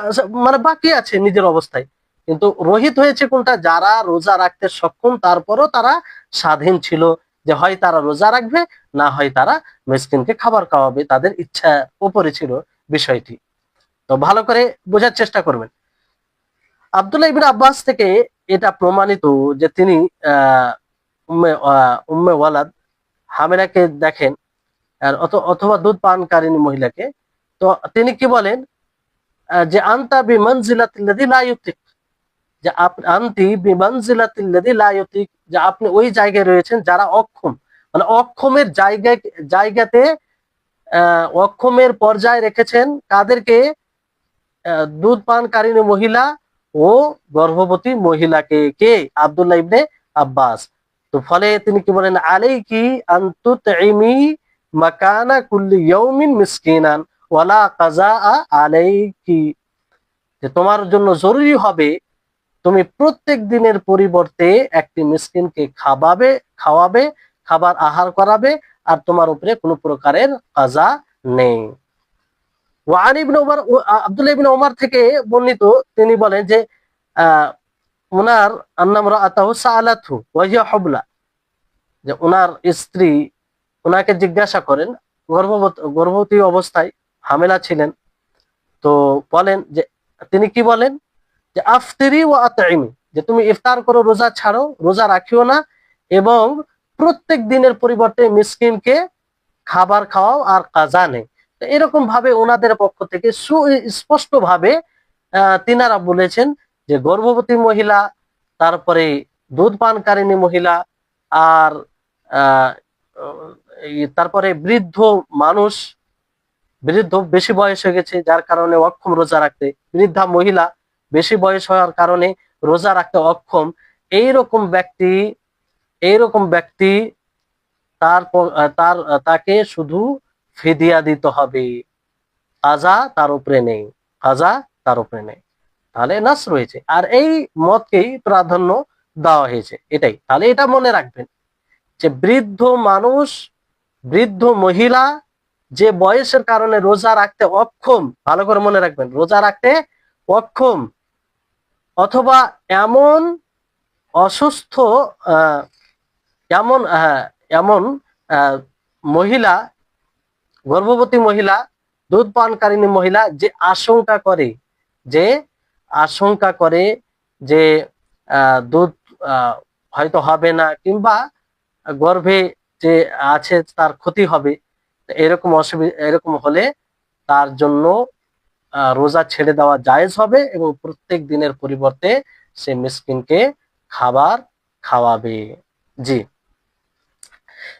মানে বাকি আছে নিজের অবস্থায়। কিন্তু রহিত হয়েছে কোনটা, যারা রোজা রাখতে সক্ষম তারপরও তারা স্বাধীন ছিল যে হয় তারা রোজা রাখবে না হয় তারা মিসকিনকে খাবার খাওয়াবে, তাদের ইচ্ছা উপরে ছিল বিষয়টি। তো ভালো করে বোঝার চেষ্টা করবেন। আব্দুল্লাহ ইবনে আব্বাস থেকে এটা প্রমাণিত যে তিনি উম্মে ওয়ালাদ হামিলাকে দেখেন, আর অথবা দুধ পানকারিনী মহিলাকে, তো তিনি কি বলেন যে আনতা বিমানজিলাতিল্লাযী লা ইউতিক, যে আনতি বিমানজিলাতিল্লাযী লা ইউতিক, যে আপনি ওই জায়গায় রয়েছেন যারা অক্ষম, মানে অক্ষমের জায়গাতে অক্ষমের পর্যায়ে রেখেছেন কাদেরকে, দুধ পানকারিনী মহিলা ও গর্ভবতী মহিলাকে। কে? আব্দুল্লাহ ইবনে আব্বাস। তো ফলে তিনি কি বলেন, আলাইকি আন তুতঈমি মাকানা কুল্লি ইয়াউমিন মিসকিনান ওয়ালা কাযা আলাইকি, যে তোমার জন্য জরুরি হবে তুমি প্রত্যেক দিনের পরিবর্তে একটি মিসকিনকে খাওয়াবে, খাবার আহার করাবে, আর তোমার উপরে কোনো প্রকারের কাজা নেই। ওয়ান ইবনে উমর, আব্দুল্লাহ ইবনে উমর থেকে বর্ণিত, তিনি বলেন যে উনার আন্নাম রাআতাহু সাআলাতহু ওয়া হিয়া হুবলা, যে উনার স্ত্রী উনাকে জিজ্ঞাসা করেন, গর্ভবতী অবস্থায় হামেলা ছিলেন, তো বলেন যে তিনি কি বলেন যে আফতিরি ওয়া আতঈমি, যে তুমি ইফতার করো, রোজা ছাড়ো, রোজা রাখিও না, এবং প্রত্যেক দিনের পরিবর্তে মিসকিনকে খাবার খাওয়াও, আর কাজা নেই। তো এরকম ভাবে ওনাদের পক্ষ থেকে সুস্পষ্ট ভাবে তিনারা বলেছেন যে গর্ভবতী মহিলা, তারপরে দুধ পানকারিনী মহিলা, আর তারপরে বৃদ্ধ মানুষ, বৃদ্ধ বেশি বয়স হয়ে গেছে যার কারণে অক্ষম রোজা রাখতে, বৃদ্ধা মহিলা বেশি বয়স হওয়ার কারণে রোজা রাখতে অক্ষম, এইরকম ব্যক্তি, এইরকম ব্যক্তি তাকে শুধু ফিদিয়া দিতে হবে, কাজা তার উপরে নেই, কাজা তার উপরে নেই। তাহলে নাস রয়েছে, আর এই মতকেই প্রাধান্য দেওয়া হয়েছে, এটাই। তাহলে এটা মনে রাখবেন যে বৃদ্ধ মানুষ, বৃদ্ধ মহিলা যে বয়সের কারণে রোজা রাখতে অক্ষম, ভালো করে মনে রাখবেন, রোজা রাখতে অক্ষম, অথবা এমন অসুস্থ, এমন এমন মহিলা, গর্ভবতী মহিলা, দুধ পানকারিনী মহিলা যে আশঙ্কা করে যে দুধ হয়তো হবে না, কিংবা গর্ভে যে আছে তার ক্ষতি হবে, এরকম অসুবিধা, এরকম হলে তার জন্য রোজা ছেড়ে দেওয়া জায়েজ হবে, এবং প্রত্যেক দিনের পরিবর্তে সে মিসকিনকে খাবার খাওয়াবে। জি,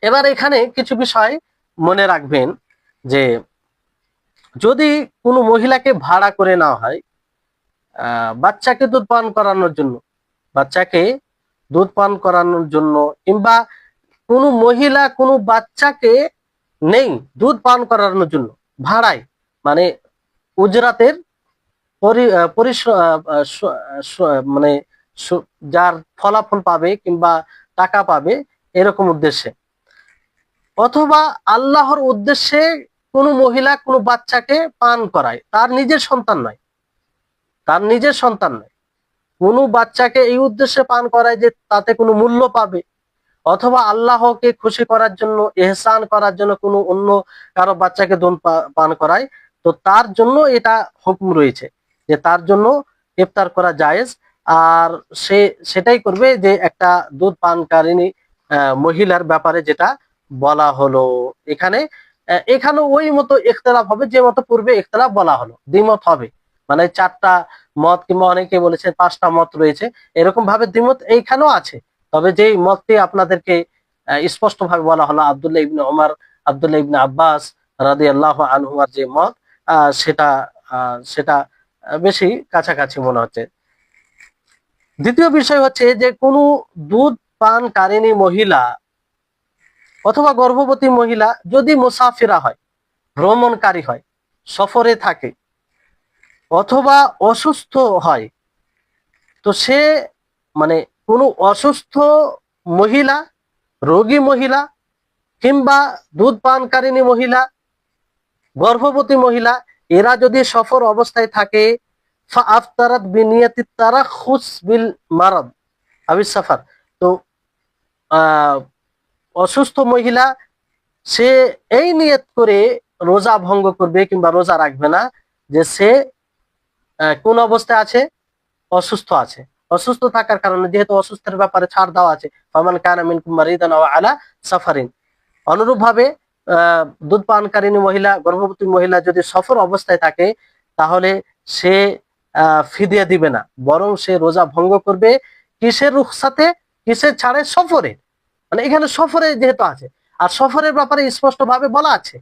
এবার এখানে কিছু বিষয় মনে রাখবেন যে যদি কোনো মহিলাকে ভাড়া করে নেওয়া হয় বাচ্চাকে দুধ পান করানোর জন্য, বাচ্চাকে দুধ পান করানোর জন্য, কিংবা কোনো মহিলা কোনো বাচ্চাকে নেই দুধ পান করানোর জন্য, ভাড়ায়, মানে উজরাতের মানে যার ফলাফল পাবে কিংবা টাকা পাবে এরকম উদ্দেশ্যে, অথবা আল্লাহর উদ্দেশ্যে কোনো মহিলা কোনো বাচ্চাকে পান করায়, তার নিজের সন্তান নয়, তার নিজের সন্তান নয়, কোনো বাচ্চাকে এই উদ্দেশ্যে পান করায় যে তাতে কোনো মূল্য পাবে, অথবা আল্লাহকে খুশি করার জন্য, এহসান করার জন্য কোনো অন্য কারো বাচ্চাকে পান করায়, তো তার জন্য এটা হুকুম রয়েছে যে তার জন্য ইফতার করা জায়েজ। আর সে সেটাই করবে যে একটা দুধ পানকারিনী মহিলার ব্যাপারে যেটা বলা হলো এখানে। এখানে ওই মতো ইখতিলাফ হবে যে মতো পূর্বে ইখতিলাফ বলা হলো, দ্বিমত হবে, মানে 4টা মত কিংবা অনেকে বলেছে 5টা মত রয়েছে, এরকম ভাবে দ্বিমত এইখানেও আছে। তবে যেই মতটি আপনাদেরকে স্পষ্ট ভাবে বলা হলো আব্দুল্লাহ ইবনে ওমর, আব্দুল্লাহ ইবনে আব্বাস রাদিয়াল্লাহু আনহুমার যে মত, সেটা সেটা বেশি কাছাকাছি মনে হচ্ছে। দ্বিতীয় বিষয় হচ্ছে যে কোনো দুধ পানকারিনী মহিলা অথবা গর্ভবতী মহিলা যদি মুসাফিরা হয়, ভ্রমণকারী হয়, সফরে থাকে অথবা অসুস্থ হয়, তো সে মানে কোনো অসুস্থ মহিলা, রোগী মহিলা কিংবা দুধ পানকারিনী মহিলা, গর্ভবতী মহিলা, এরা যদি সফর অবস্থায় থাকে, ফাআফতারাত বিনিয়াতি তারাখুস বিল মারাদ আবিস সাফার, তো অসুস্থ মহিলা সে এই নিয়ত করে রোজা ভঙ্গ করবে কিংবা রোজা রাখবে না যে সে কোন অবস্থায় আছে, অসুস্থ আছে, অসুস্থ থাকার কারণে, যেহেতু অসুস্থের ব্যাপারে ছাড় দেওয়া আছে, ফামান কানা মিনকুম মারিদান আও আলা সাফারিন, অনুরূপ ভাবে দুধ পানকারিনী মহিলা, গর্ভবতী মহিলা যদি সফর অবস্থায় থাকে তাহলে সে ফিদিয়া দিবে না, বরং সে রোজা ভঙ্গ করবে। কিসের রুখসাতে, কিসের ছাড়ে? সফরে, মানে এখানে সফরে যেহেতু আছে, আর সফরের ব্যাপারে স্পষ্ট ভাবে বলা আছে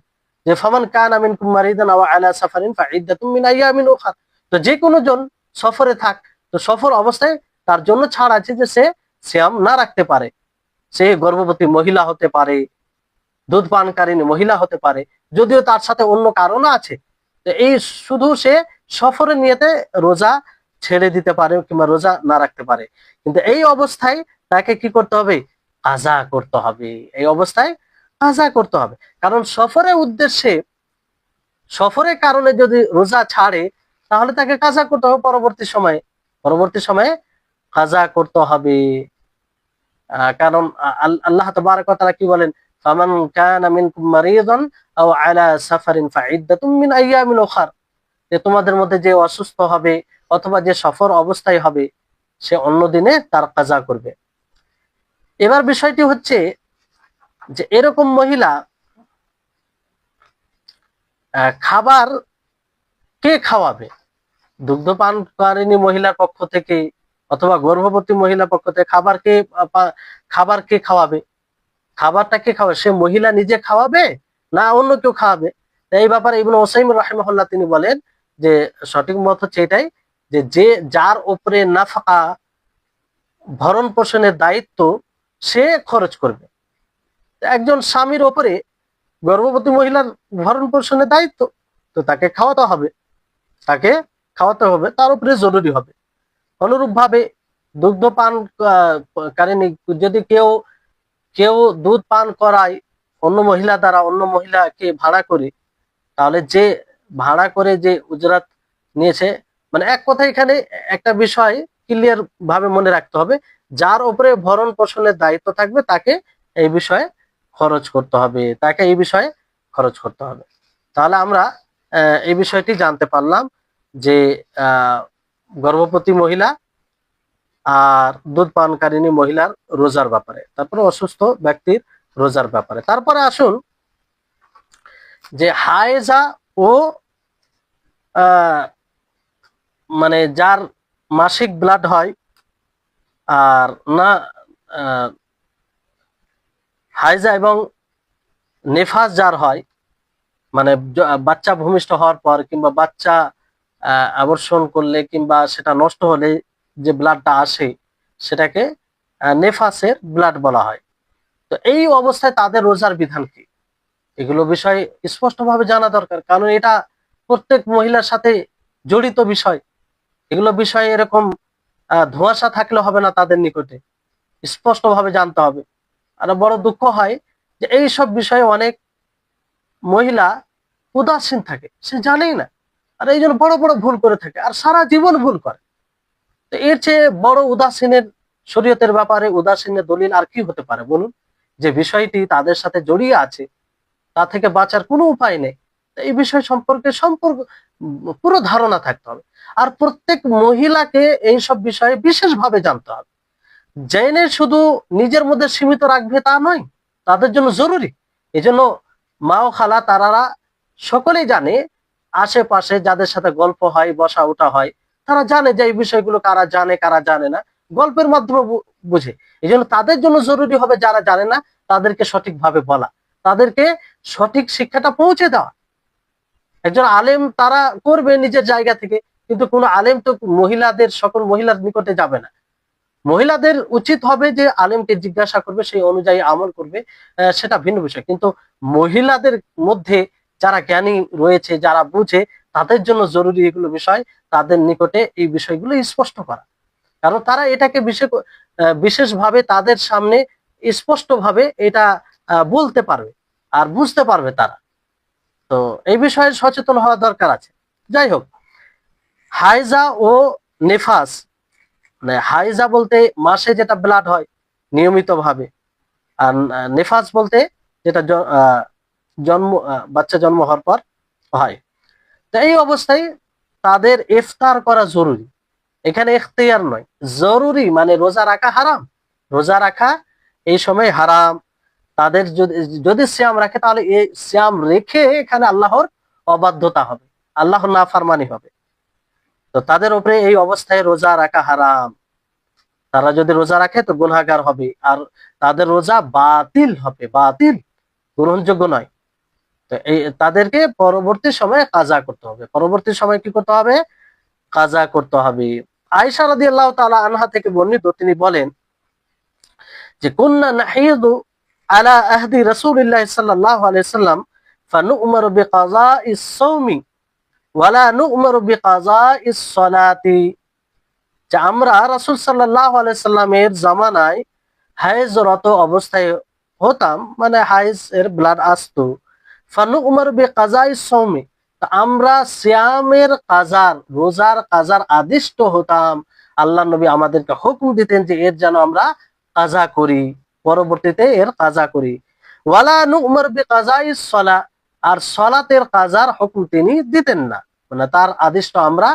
যে ফামান কানা মিনকুম মারিদান আও আলা সাফারিন ফাইদ্দাতুম মিন আইয়ামিন উখরা, তো যে কোনো জন সফরে থাক, তো সফর অবস্থায় তার জন্য ছাড় আছে যে সে সিয়াম না রাখতে পারে। সে গর্ভবতী মহিলা হতে পারে, দুধ পানকারিনী মহিলা হতে পারে, যদিও তার সাথে অন্য কারণও আছে, তো এই শুধু সে সফরে নিয়েতে রোজা ছেড়ে দিতে পারে কিংবা রোজা না রাখতে পারে, কিন্তু এই অবস্থায় তাকে কি করতে হবে? কাজা করতে হবে, এই অবস্থায় কাজা করতে হবে। কারণ সফরের উদ্দেশ্যে, সফরের কারণে যদি রোজা ছাড়ে তাহলে তাকে কাজা করতে হবে পরবর্তী সময়ে, পরবর্তী সময়ে কাজা করতে হবে। কারণ আল্লাহ তাবারক ওয়া তাআলা কি বলেন? ফামান কানা মিনকুম মারিদান আও আলা সাফারিন ফাইদ্দাতুম মিন আইয়ামিন উখর, যে তোমাদের মধ্যে যে অসুস্থ হবে অথবা যে সফর অবস্থায় হবে সে অন্য দিনে তার কাজা করবে। এবার বিষয়টি হচ্ছে যে এরকম মহিলা খাবার কে খাওয়াবে? দুগ্ধ পানকারিনী মহিলার পক্ষ থেকে অথবা গর্ভবতী মহিলার পক্ষ থেকে খাবার কে খাওয়াবে? খাবারটা কে খাওয়াবে? সে মহিলা নিজে খাওয়াবে না অন্য কেউ খাওয়াবে? এই ব্যাপারে ইবনে উসাইমিন রাহিমাহুল্লাহ তিনি বলেন যে সঠিক মত হচ্ছে এটাই যে যার উপরে নাফাকা, ভরণ পোষণের দায়িত্ব, সে খরচ করবে। একজন স্বামীর ওপরে গর্ভবতী মহিলার ভরণ পোষণের দায়িত্ব, তো তাকে খাওয়াতে হবে, তাকে খাওয়াতে হবে, তার উপরে জরুরি হবে। অনুরূপ ভাবে দুগ্ধ পান কারিনী, যদি কেউ কেউ দুধ পান করায় অন্য মহিলা দ্বারা, অন্য মহিলাকে ভাড়া করে, তাহলে যে ভাড়া করে যে উজরাত নিয়েছে, মানে এক কথা এখানে একটা বিষয় ক্লিয়ার ভাবে মনে রাখতে হবে, যার উপরে ভরণ পোষণের দায়িত্ব থাকবে তাকে এই বিষয়ে খরচ করতে হবে, তাকে এই বিষয়ে খরচ করতে হবে। তাহলে আমরা এই বিষয়টি জানতে পারলাম যে গর্ভবতী মহিলা আর দুধ পানকারিনী মহিলার রোজার ব্যাপারে, তারপরে অসুস্থ ব্যক্তির রোজার ব্যাপারে। তারপরে আসুন যে হায়েজা ও মানে যার মাসিক ব্লাড হয় আর না, হায়েজা এবং নেফাস যার হয়, মানে বাচ্চা ভূমিষ্ঠ হওয়ার পর কিংবা বাচ্চা আবর্ষণ করলে কিংবা সেটা নষ্ট হলে যে ব্লাডটা আসে সেটাকে নেফাসের ব্লাড বলা হয়। তো এই অবস্থায় তাদের রোজার বিধান কি, এগুলো বিষয় স্পষ্টভাবে জানা দরকার, কারণ এটা প্রত্যেক মহিলার সাথে জড়িত বিষয়। এগুলো বিষয় এরকম ধোঁয়াশা থাকলে হবে না, তাদের নিকটে স্পষ্টভাবে জানতে হবে। আর বড় দুঃখ হয় যে এই সব বিষয়ে অনেক মহিলা উদাসীন থাকে, সে জানেই না, আর এই জন্য বড় বড় ভুল করে থাকে আর সারা জীবন ভুল করে। তো এর চেয়ে বড় উদাসীনের, শরীয়তের ব্যাপারে উদাসীনের দলিল আর কি হতে পারে বলুন? যে বিষয়টি তাদের সাথে জড়িয়ে আছে, তা থেকে বাঁচার কোনো উপায় নেই। এই বিষয় সম্পর্কে পুরো ধারণা থাকতে হবে। আর প্রত্যেক মহিলাকে এই সব বিষয়ে বিশেষভাবে জানতে হবে। জেনে শুধু নিজের মধ্যে সীমিত রাখবে তা নয়, তাদের জন্য জরুরি। এজন্য মা ও খালা তারারা সকলেই জানে, আশেপাশে যাদের সাথে গল্প হয়, বসা ওঠা হয়, তারা জানে যে এই বিষয়গুলো কারা জানে কারা জানে না, গল্পের মাধ্যমে বুঝে। এই জন্য তাদের জন্য জরুরি হবে যারা জানে না তাদেরকে সঠিকভাবে বলা, তাদেরকে সঠিক শিক্ষাটা পৌঁছে দেওয়া। একজন আলেম তারা করবে নিজের জায়গা থেকে, কিন্তু কোনো আলেম তো সকল মহিলার নিকটে যাবে না। মহিলাদের উচিত হবে যে আলেমকে জিজ্ঞাসা করবে, সেই অনুযায়ী আমল করবে, সেটা ভিন্ন বিষয়। কিন্তু মহিলাদের মধ্যে যারা জ্ঞানী রয়েছে, যারা বুঝে, তাদের জন্য জরুরি এগুলো বিষয়, তাদের নিকটে এই বিষয়গুলো স্পষ্ট করা। কারণ তারা এটাকে বিশেষভাবে তাদের সামনে স্পষ্টভাবে এটা বলতে পারবে আর বুঝতে পারবে তারা। তো এই বিষয়ে সচেতন হওয়া দরকার আছে। যাই হোক, হাইজা ও নেফাস, মানে হাইজা বলতে মাসে যেটা ব্লাড হয় নিয়মিত ভাবে, আর নেফাস বলতে যেটা বাচ্চা জন্ম হওয়ার পর হয়। তো এই অবস্থায় তাদের ইফতার করা জরুরি। এখানে ইখতিয়ার নয়, জরুরি। মানে রোজা রাখা হারাম, রোজা রাখা এই সময় হারাম। তাদের যদি সিয়াম রাখে, তাহলে এই সিয়াম রেখে এখানে আল্লাহর অবাধ্যতা হবে, আল্লাহর নাফরমানি হবে। তো তাদের উপরে এই অবস্থায় রোজা রাখা হারাম। তারা যদি রোজা রাখে তো গুনাহগার হবে, আর তাদের রোজা বাতিল হবে, বাতিল, গ্রহণযোগ্য নয়। তো এই তাদেরকে পরবর্তী সময়ে কাজা করতে হবে। পরবর্তী সময় কি করতে হবে? কাজা করতে হবে। আয়েশা রাদিয়াল্লাহু তাআলা আনহা থেকে বর্ণিত, তিনি বলেন যে কুন্না নাহিদু আলা আহদি রাসূলিল্লাহ সাল্লাল্লাহু আলাইহি সাল্লাম ফানু'মারু বিকাযাইস সাওমি ওয়ালা নু'মারু বিকাযাইস সালাতি। যে আমরা রাসূল সাল্লাল্লাহু আলাইহি সাল্লামের জামানায় হায়েজরত অবস্থায় হতাম, মানে হায়েজ এর ব্লাড আসতো। ফানু'মারু বিকাযাইস সাওমি, আমরা সিয়ামের কাজার, রোজার কাজার আদিষ্ট হতাম। আল্লাহ নবী আমাদেরকে হুকুম দিতেন যে এর যেন আমরা কাজা করি, পরবর্তীতে এর কাজা করি। ওয়ালা নু'মার বিকাযাইস সালা, আর সালাতের কাজার হুকুম তিনি দিতেন না, মানে তার আদিষ্ট আমরা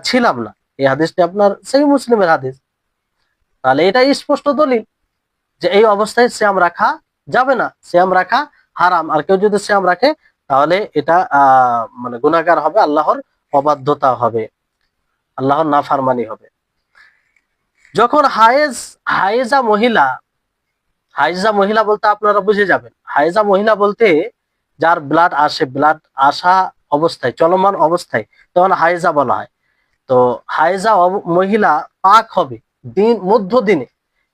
ছিলাম না। এই হাদিসটি আপনার সহিহ মুসলিমের হাদিস। তাহলে এটা স্পষ্ট দলিল যে এই অবস্থায় সিয়াম রাখা যাবে না, সিয়াম রাখা হারাম। আর কেউ যদি সিয়াম রাখে তাহলে এটা মানে গুনাহগার হবে, আল্লাহর অবাধ্যতা হবে, আল্লাহর নাফরমানি হবে। যখন হায়েজা মহিলা, হাইজা মহিলা বলতে আপনারা বুঝে যাবেন, হাইজা মহিলা বলতে যার ব্লাড আসে, ব্লাড আসা অবস্থায়, চলমান অবস্থায়, তখন হাইজা বলা হয়। তো হাইজা মহিলা পাক হবে মধ্য দিনে,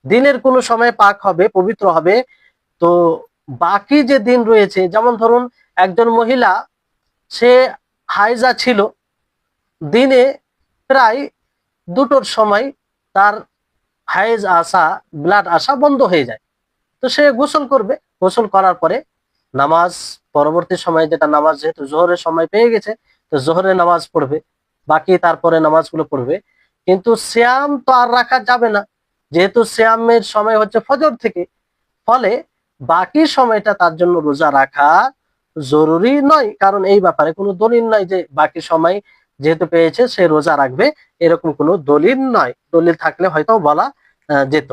দিনের কোনো সময় পাক হবে, পবিত্র হবে। তো বাকি যে দিন রয়েছে, যেমন ধরুন একজন মহিলা, সে হাইজা ছিল, দিনে প্রায় 2টোর সময় তার হাইজ আসা, ব্লাড আসা বন্ধ হয়ে যায়। তো সে গোসল করবে, গোসল করার পরে নামাজ, পরবর্তী সময়ে যেটা নামাজ, যেহেতু জোহরের সময় পেয়ে গেছে, তো জোহরের নামাজ পড়বে, বাকি তারপরে নামাজগুলো পড়বে। কিন্তু সিয়াম তো আর রাখা যাবে না, যেহেতু সিয়ামের সময় হচ্ছে ফজর থেকে, ফলে বাকি সময়টা তার জন্য রোজা রাখা জরুরি নয়। কারণ এই ব্যাপারে কোনো দলিল নাই যে বাকি সময় যেহেতু পেয়েছে সে রোজা রাখবে, এরকম কোনো দলিল নয়। দলিল থাকলে হয়তো বলা যেত।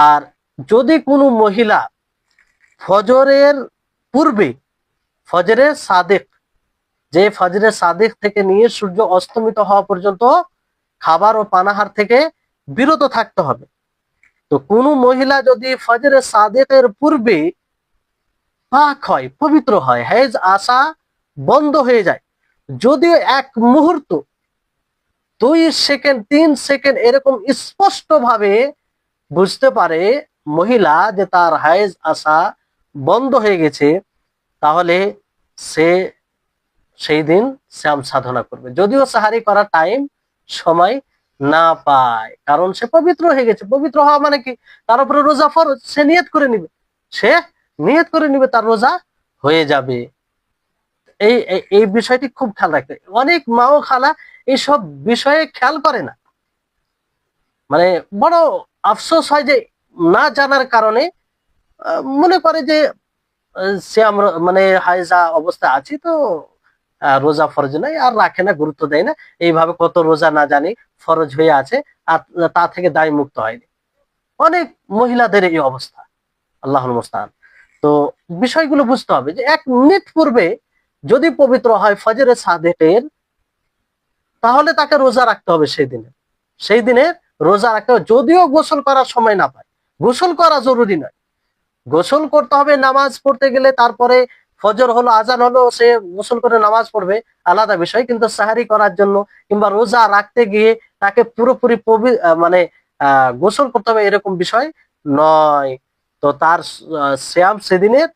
আর যদি কোনো মহিলা ফজরের পূর্বে, ফজরের সাদেক, যে ফজরের সাদেক থেকে নিয়ে সূর্য অস্তমিত হওয়া পর্যন্ত খাবার ও পানাহার থেকে বিরত থাকতে হবে। তো কোনো মহিলা যদি ফজরের সাদেকের পূর্বে পাক হয়, পবিত্র হয়, হেজ আসা বন্ধ হয়ে যায়, যদিও 1 মুহূর্ত, 2 সেকেন্ড, 3 সেকেন্ড এরকম স্পষ্ট ভাবে বুঝতে পারে মহিলা যে তার হায়েজ আসা বন্ধ হয়ে গেছে, তাহলে সে সেই দিন শ্যাম সাধনা করবে। যদিও সাহারি করার সময় না পায়, কারণ সে পবিত্র হয়ে গেছে। পবিত্র হওয়া মানে কি, তার উপরে রোজা ফরজ, সে নিয়ত করে নিবে, সে নিয়ত করে নিবে, তার রোজা হয়ে যাবে। এই এই এই বিষয়টি খুব খেয়াল রাখতে। অনেক মা ও খালা এইসব বিষয়ে খেয়াল করে না, মানে বড় আফসোস হয় যে না জানার কারণে মনে করে যে সে আমরা মানে হায়জা অবস্থায় আছি তো রোজা ফরজ নাই, আর রাখে না, গুরুত্ব দেয় না। এইভাবে কত রোজা না জানি ফরজ হয়ে আছে, আর তা থেকে দায় মুক্ত হয়নি। অনেক মহিলাদের এই অবস্থা, আল্লাহুল মুস্তাআন। তো বিষয়গুলো বুঝতে হবে যে 1 মিনিট পূর্বে যদি পবিত্র হয় ফজরে সাদেকের, তাহলে তাকে রোজা রাখতে হবে সেই দিনে, সেই দিনে রোজা রাখতে হবে, যদিও গোসল করার সময় না পায়। গোসল করা জরুরি নয়, গোসল করতে হবে নামাজ পড়তে গেলে, তারপরে ফজর হলো, আজান হলো, সে গোসল করে নামাজ পড়বে, আলাদা বিষয়। কিন্তু সাহারি করার জন্য কিংবা রোজা রাখতে গিয়ে তাকে পুরোপুরি মানে গোসল করতে হবে, এরকম বিষয় নয়। তো তার শ্যাম সেদিনের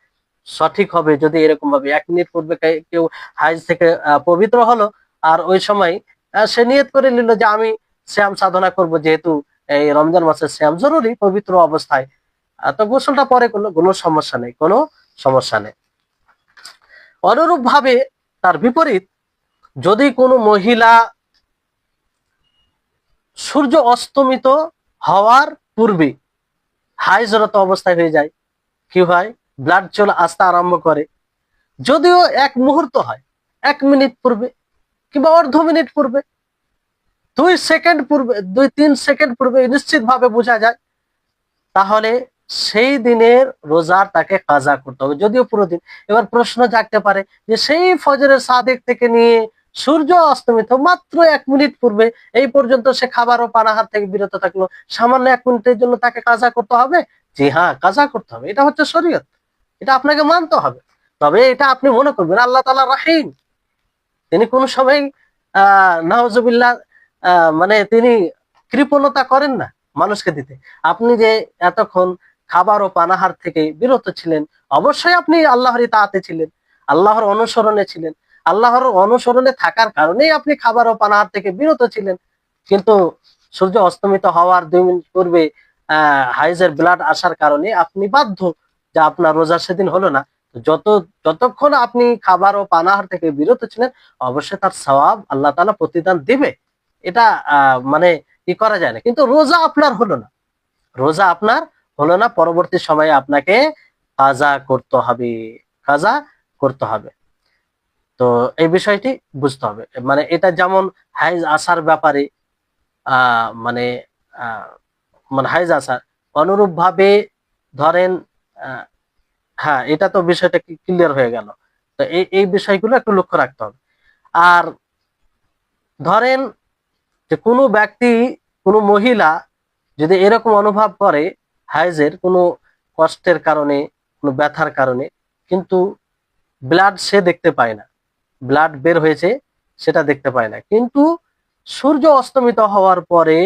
সঠিক হবে যদি এরকম ভাবে 1 মিনিট পূর্বে কেউ হাইজ থেকে পবিত্র হলো, আর ওই সময় সে নিয়ত করে নিল যে আমি শ্যাম সাধনা করব, যেহেতু এই রমজান মাসের শ্যাম জরুরি পবিত্র অবস্থায়, তো গোসলটা পরে করলো, কোনো সমস্যা নেই, কোনো সমস্যা নেই। অনুরূপ ভাবে তার বিপরীত, যদি কোনো মহিলা সূর্য অস্তমিত হওয়ার পূর্বে হাইজরত অবস্থায় হয়ে যায়, কি হয়, ব্লাড চলে আসতে আরম্ভ করে, যদিও 1 মুহূর্ত হয়, 1 মিনিট পূর্বে কিংবা অর্ধ মিনিট পূর্বে, 2 সেকেন্ড পূর্বে, 2-3 সেকেন্ড পূর্বে নিশ্চিত ভাবে বোঝা যায়, তাহলে সেই দিনের রোজার তাকে কাজা করতে হবে, যদিও পুরো দিন। এবার প্রশ্ন জাগতে পারে যে সেই ফজরের সাদেক থেকে নিয়ে সূর্য অস্তমিত মাত্র 1 মিনিট পূর্বে এই পর্যন্ত সে খাবার ও পানাহার থেকে বিরত থাকলো, সামান্য 1 মিনিটের জন্য তাকে কাজা করতে হবে? জি হ্যাঁ, কাজা করতে হবে, এটা হচ্ছে শরীয়ত, এটা আপনাকে মানতে হবে। তবে এটা আপনি মনে করবেন আল্লাহ তাআলা রাহিম, তিনি কোন সময় নাউজুবিল্লাহ মানে তিনি কৃপণতা করেন না মানুষকে দিতে। আপনি যে এতক্ষণ খাবার ও পানাহার থেকে বিরত ছিলেন, অবশ্যই আপনি আল্লাহর ইতাআতে ছিলেন, আল্লাহর অনুসরণে ছিলেন, আল্লাহর অনুসরণে থাকার কারণেই আপনি খাবার ও পানাহার থেকে বিরত ছিলেন। কিন্তু সূর্য অস্তমিত হওয়ার 2 মিনিট পূর্বে হাইজের ব্লাড আসার কারণে আপনি বাধ্য, যে আপনার রোজা সেদিন হলো না। যতক্ষণ আপনি খাবার ও পানাহার থেকে বিরত ছিলেন, অবশ্যই তার সওয়াব আল্লাহ তাআলা প্রতিদান দিবে, এটা মানে কি করা যায় না। কিন্তু রোজা আপনার হলো না, রোজা আপনার হলো না, পরবর্তী সময়ে আপনাকে কাজা করতে হবে, কাজা করতে হবে। তো এই বিষয়টি বুঝতে হবে, মানে এটা যেমন হাইজ আসার ব্যাপারে মানে আহ মানে হাইজ আসার, অনুরূপ ভাবে ধরেন হ্যাঁ, এটা তো বিষয়টা ক্লিয়ার হয়ে গেল। তো এই এই বিষয়গুলো একটু লক্ষ্য রাখতে হবে। আর ধরেন যে কোনো ব্যক্তি, কোনো মহিলা যদি এরকম অনুভব করে হাইজের কোনো কষ্টের কারণে, কোনো ব্যথার কারণে, কিন্তু ব্লাড সে দেখতে পায় না, ব্লাড বের হয়েছে সেটা দেখতে পায় না, কিন্তু সূর্য অস্তমিত হওয়ার পরে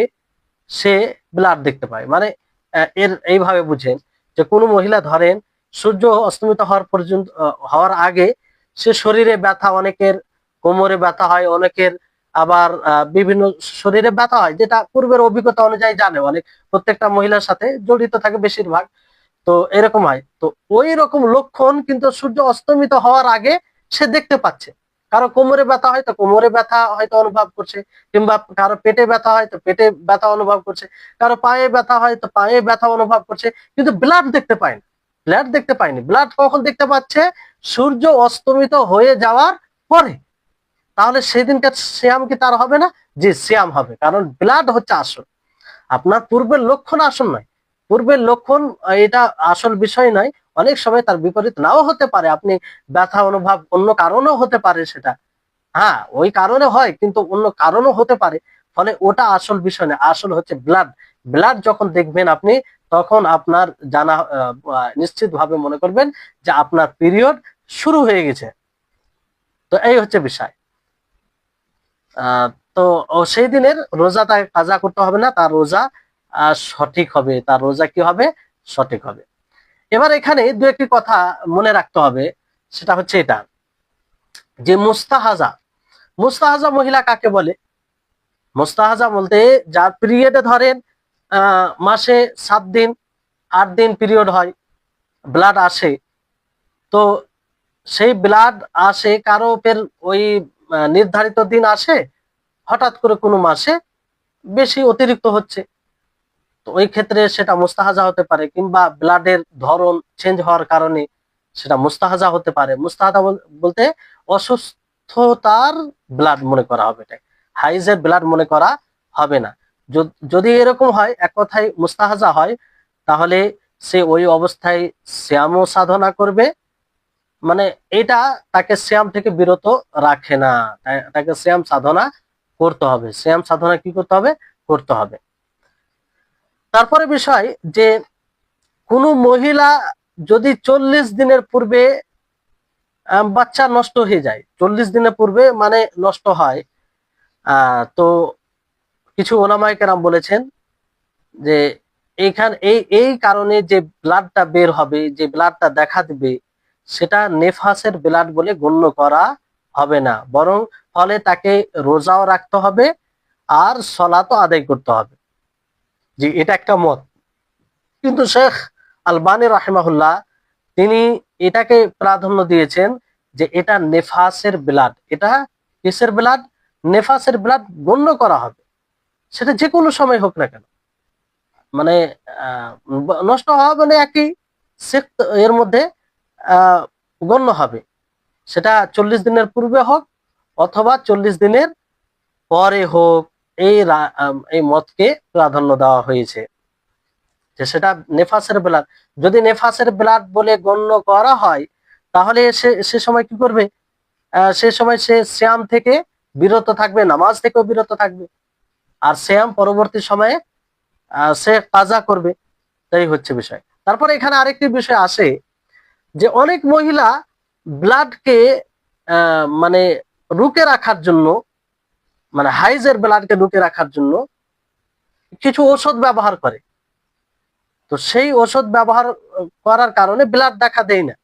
সে ব্লাড দেখতে পায়, মানে এর এইভাবে বুঝেন যে কোনো মহিলা ধরেন সূর্য অস্তমিত হওয়ার পর্যন্ত হওয়ার আগে সে শরীরে ব্যথা, অনেকের কোমরে ব্যথা হয়, অনেকের আবার বিভিন্ন শরীরে ব্যথা হয়, যেটা পূর্বের অভিজ্ঞতা অনুযায়ী জানে অনেক, প্রত্যেকটা মহিলার সাথে জড়িত থাকে বেশিরভাগ। তো এরকম হয়, তো ওই রকম লক্ষণ কিন্তু সূর্য অস্তমিত হওয়ার আগে সে দেখতে পাচ্ছে। কারো কোমরে ব্যথা হয় তো কোমরে ব্যথা হয়তো অনুভব করছে, কিংবা কারো পেটে ব্যথা হয় তো পেটে ব্যথা অনুভব করছে, কারো পায়ে ব্যথা হয় তো পায়ে ব্যথা অনুভব করছে, কিন্তু ব্লাড দেখতে পায় না, ব্লাড দেখতে পায়নি। ব্লাড কখন দেখতে পাচ্ছে? সূর্য অস্তমিত হয়ে যাওয়ার পরে। তাহলে সেদিনকার সিয়াম কি তার হবে না? জি, সিয়াম হবে, কারণ ব্লাড হচ্ছে আসল, আপনার পূর্বের লক্ষণ আসল নয়। পূর্বের লক্ষণ এটা আসল বিষয় নয়, অনেক সময় তার বিপরীত নাও হতে পারে, আপনি ব্যথা অনুভব অন্য কারণেও হতে পারে সেটা, হ্যাঁ ওই কারণে হয় কিন্তু অন্য কারণও হতে পারে, ফলে ওটা আসল বিষয় না, আসল হচ্ছে ব্লাড। ব্লাড যখন দেখবেন আপনি, তখন আপনার জানা নিশ্চিত ভাবে মনে করবেন যে আপনার পিরিয়ড শুরু হয়ে গেছে। তো এই হচ্ছে বিষয়। আহ তো সেই দিনের রোজা তাকে কাজা করতে হবে না, তার রোজা সঠিক হবে, তার রোজা কি হবে? সঠিক হবে। এবার এখানে দু একটি কথা মনে রাখতে হবে, সেটা হচ্ছে এটা যে মুস্তাহাজা, মুস্তাহাজা মহিলা কাকে বলে? মুস্তাহাজা বলতে যার পিরিয়ডে ধরেন মাসে 7 দিন 8 দিন পিরিয়ড হয়, ব্লাড আসে, তো সেই ব্লাড আসে কারো ফের ওই নির্ধারিত দিন আসে, হঠাৎ করে কোনো মাসে বেশি অতিরিক্ত হচ্ছে, তো ওই ক্ষেত্রে সেটা মুস্তাহাজা হতে পারে, কিংবা ব্লাডের ধরন চেঞ্জ হওয়ার কারণে সেটা মুস্তাহাজা হতে পারে। মুস্তাহাজা বলতে অসুস্থতার ব্লাড মনে করা হবে, এটা হাইজের ব্লাড মনে করা হবে না। যদি এরকম হয়, এক কথায় মুস্তাহাজা হয়, তাহলে সে ওই অবস্থায় শ্যামও সাধনা করবে, মানে এটা তাকে শ্যাম থেকে বিরত রাখে না, তাকে শ্যাম সাধনা করতে হবে। শ্যাম সাধনা কি করতে হবে? করতে হবে। তারপরে বিষয় যে কোন মহিলা যদি 40 দিনের পূর্বে বাচ্চা নষ্ট হয়ে যায়, 40 দিনের পূর্বে মানে নষ্ট হয়, তো কিছু ওলামায়ে কেরাম বলেছেন যে এইখান এই কারণে যে ব্লাডটা বের হবে, যে ব্লাডটা দেখা দিবে, সেটা নেফাসের ব্লাড বলে গণ্য করা হবে না, বরং ফলে তাকে রোজাও রাখতে হবে আর সলাতও আদায় করতে হবে। যে এটা একটা মত, কিন্তু শেখ আলবানী রাহিমাহুল্লাহ তিনি এটাকে প্রাধান্য দিয়েছেন যে এটা নেফাসের ব্লাড, এটা কিসের ব্লাড? নেফাসের ব্লাড গণ্য করা হবে, সেটা যে কোনো সময় হোক না কেন, মানে নষ্ট হওয়া মানে একই এর মধ্যে গণ্য হবে, সেটা 40 দিনের পূর্বে হোক অথবা 40 দিনের পরে হোক। এই মতকে প্রাধান্য দেওয়া হয়েছে যে সেটা নেফাসের ব্লাড। যদি নেফাসের ব্লাড বলে গণ্য করা হয়, তাহলে সে সময় কি করবে? সে সময় সে শ্যাম থেকে বিরত থাকবে, নামাজ থেকেও বিরত থাকবে, আর শ্যাম পরবর্তী সময়ে সে কাজা করবে। তাই হচ্ছে বিষয়। তারপরে এখানে আরেকটি বিষয় আসে যে অনেক মহিলা ব্লাডকে মানে রুকে রাখার জন্য, মানে হাইজের ব্লাডকে রুকে রাখার জন্য কিছু ওষুধ ব্যবহার করে, তো সেই ওষুধ ব্যবহার করার কারণে ব্লাড দেখা দেয় না।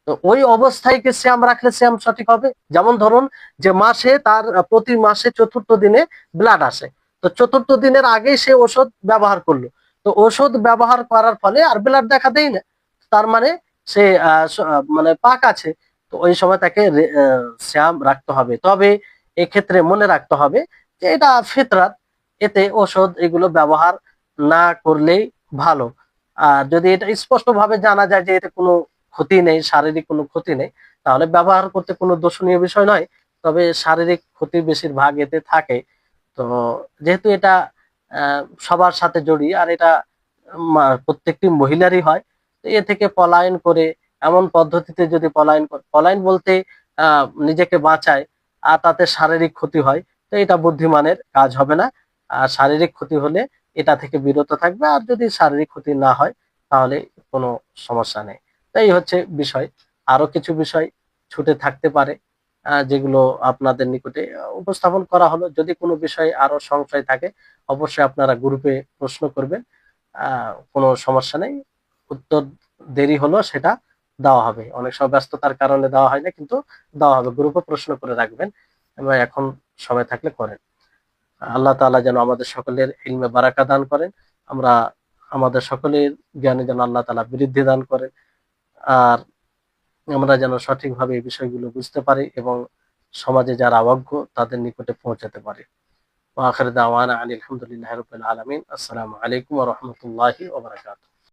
তো ওই অবস্থায় কি শ্যাম রাখলে শ্যাম সঠিক হবে? যেমন ধরুন যে মাসে তার প্রতি মাসে 4র্থ দিনে ব্লাড আসে, তো 4র্থ দিনের আগেই সে ওষুধ ব্যবহার করলো, তো ওষুধ ব্যবহার করার ফলে আর ব্লাড দেখা দেয় না, তার মানে সে মানে পাক আছে, তো ওই সময় তাকে শ্যাম রাখতে হবে। তবে এক্ষেত্রে মনে রাখতে হবে যে এটা ফিতরাত, এতে ওষুধ এগুলো ব্যবহার না করলেই ভালো। আর যদি এটা স্পষ্ট ভাবে জানা যায় যে এতে কোনো ক্ষতি নেই, শারীরিক কোনো ক্ষতি নেই, তাহলে ব্যবহার করতে কোনো দোষণীয় বিষয় নয়। তবে শারীরিক ক্ষতি বেশিরভাগ এতে থাকে। তো যেহেতু এটা সবার সাথে জড়িয়ে, আর এটা প্রত্যেকটি মহিলারই হয়, তো এ থেকে পলায়ন করে এমন পদ্ধতিতে যদি পলায়ন বলতে নিজেকে বাঁচায় আর তাতে শারীরিক ক্ষতি হয়, তো এটা বুদ্ধিমানের কাজ হবে না। আর শারীরিক ক্ষতি হলে এটা থেকে বিরত থাকবে, আর যদি শারীরিক ক্ষতি না হয় তাহলে কোনো সমস্যা নেই। এই হচ্ছে বিষয়। আরো কিছু বিষয় ছুটে থাকতে পারে, যেগুলো আপনাদের নিকটে উপস্থাপন করা হলো। যদি কোনো বিষয়ে আরো সংশয় থাকে, অবশ্যই আপনারা গ্রুপে প্রশ্ন করবেন, কোনো সমস্যা নেই। উত্তর দেরি হলো সেটা দেওয়া হবে, অনেক সময় ব্যস্ততার কারণে দেওয়া হয় না, কিন্তু দেওয়া হবে। গ্রুপে প্রশ্ন করে রাখবেন এবং এখন সময় থাকলে করেন। আল্লাহ তাআলা যেন আমাদের সকলের ইলমে বারাকা দান করেন, আমরা আমাদের সকলের জ্ঞানে যেন আল্লাহ তাআলা বৃদ্ধি দান করেন, আর আমরা যেন সঠিকভাবে এই বিষয়গুলো বুঝতে পারি এবং সমাজে যারা অজ্ঞ তাদের নিকটে পৌঁছাতে পারি। ওয়া আখির দাওয়ানা আনিল হামদুলিল্লাহি রাব্বিল আলামিন। আসসালামু আলাইকুম ওয়া রাহমাতুল্লাহি ওয়া বারাকাতুহু।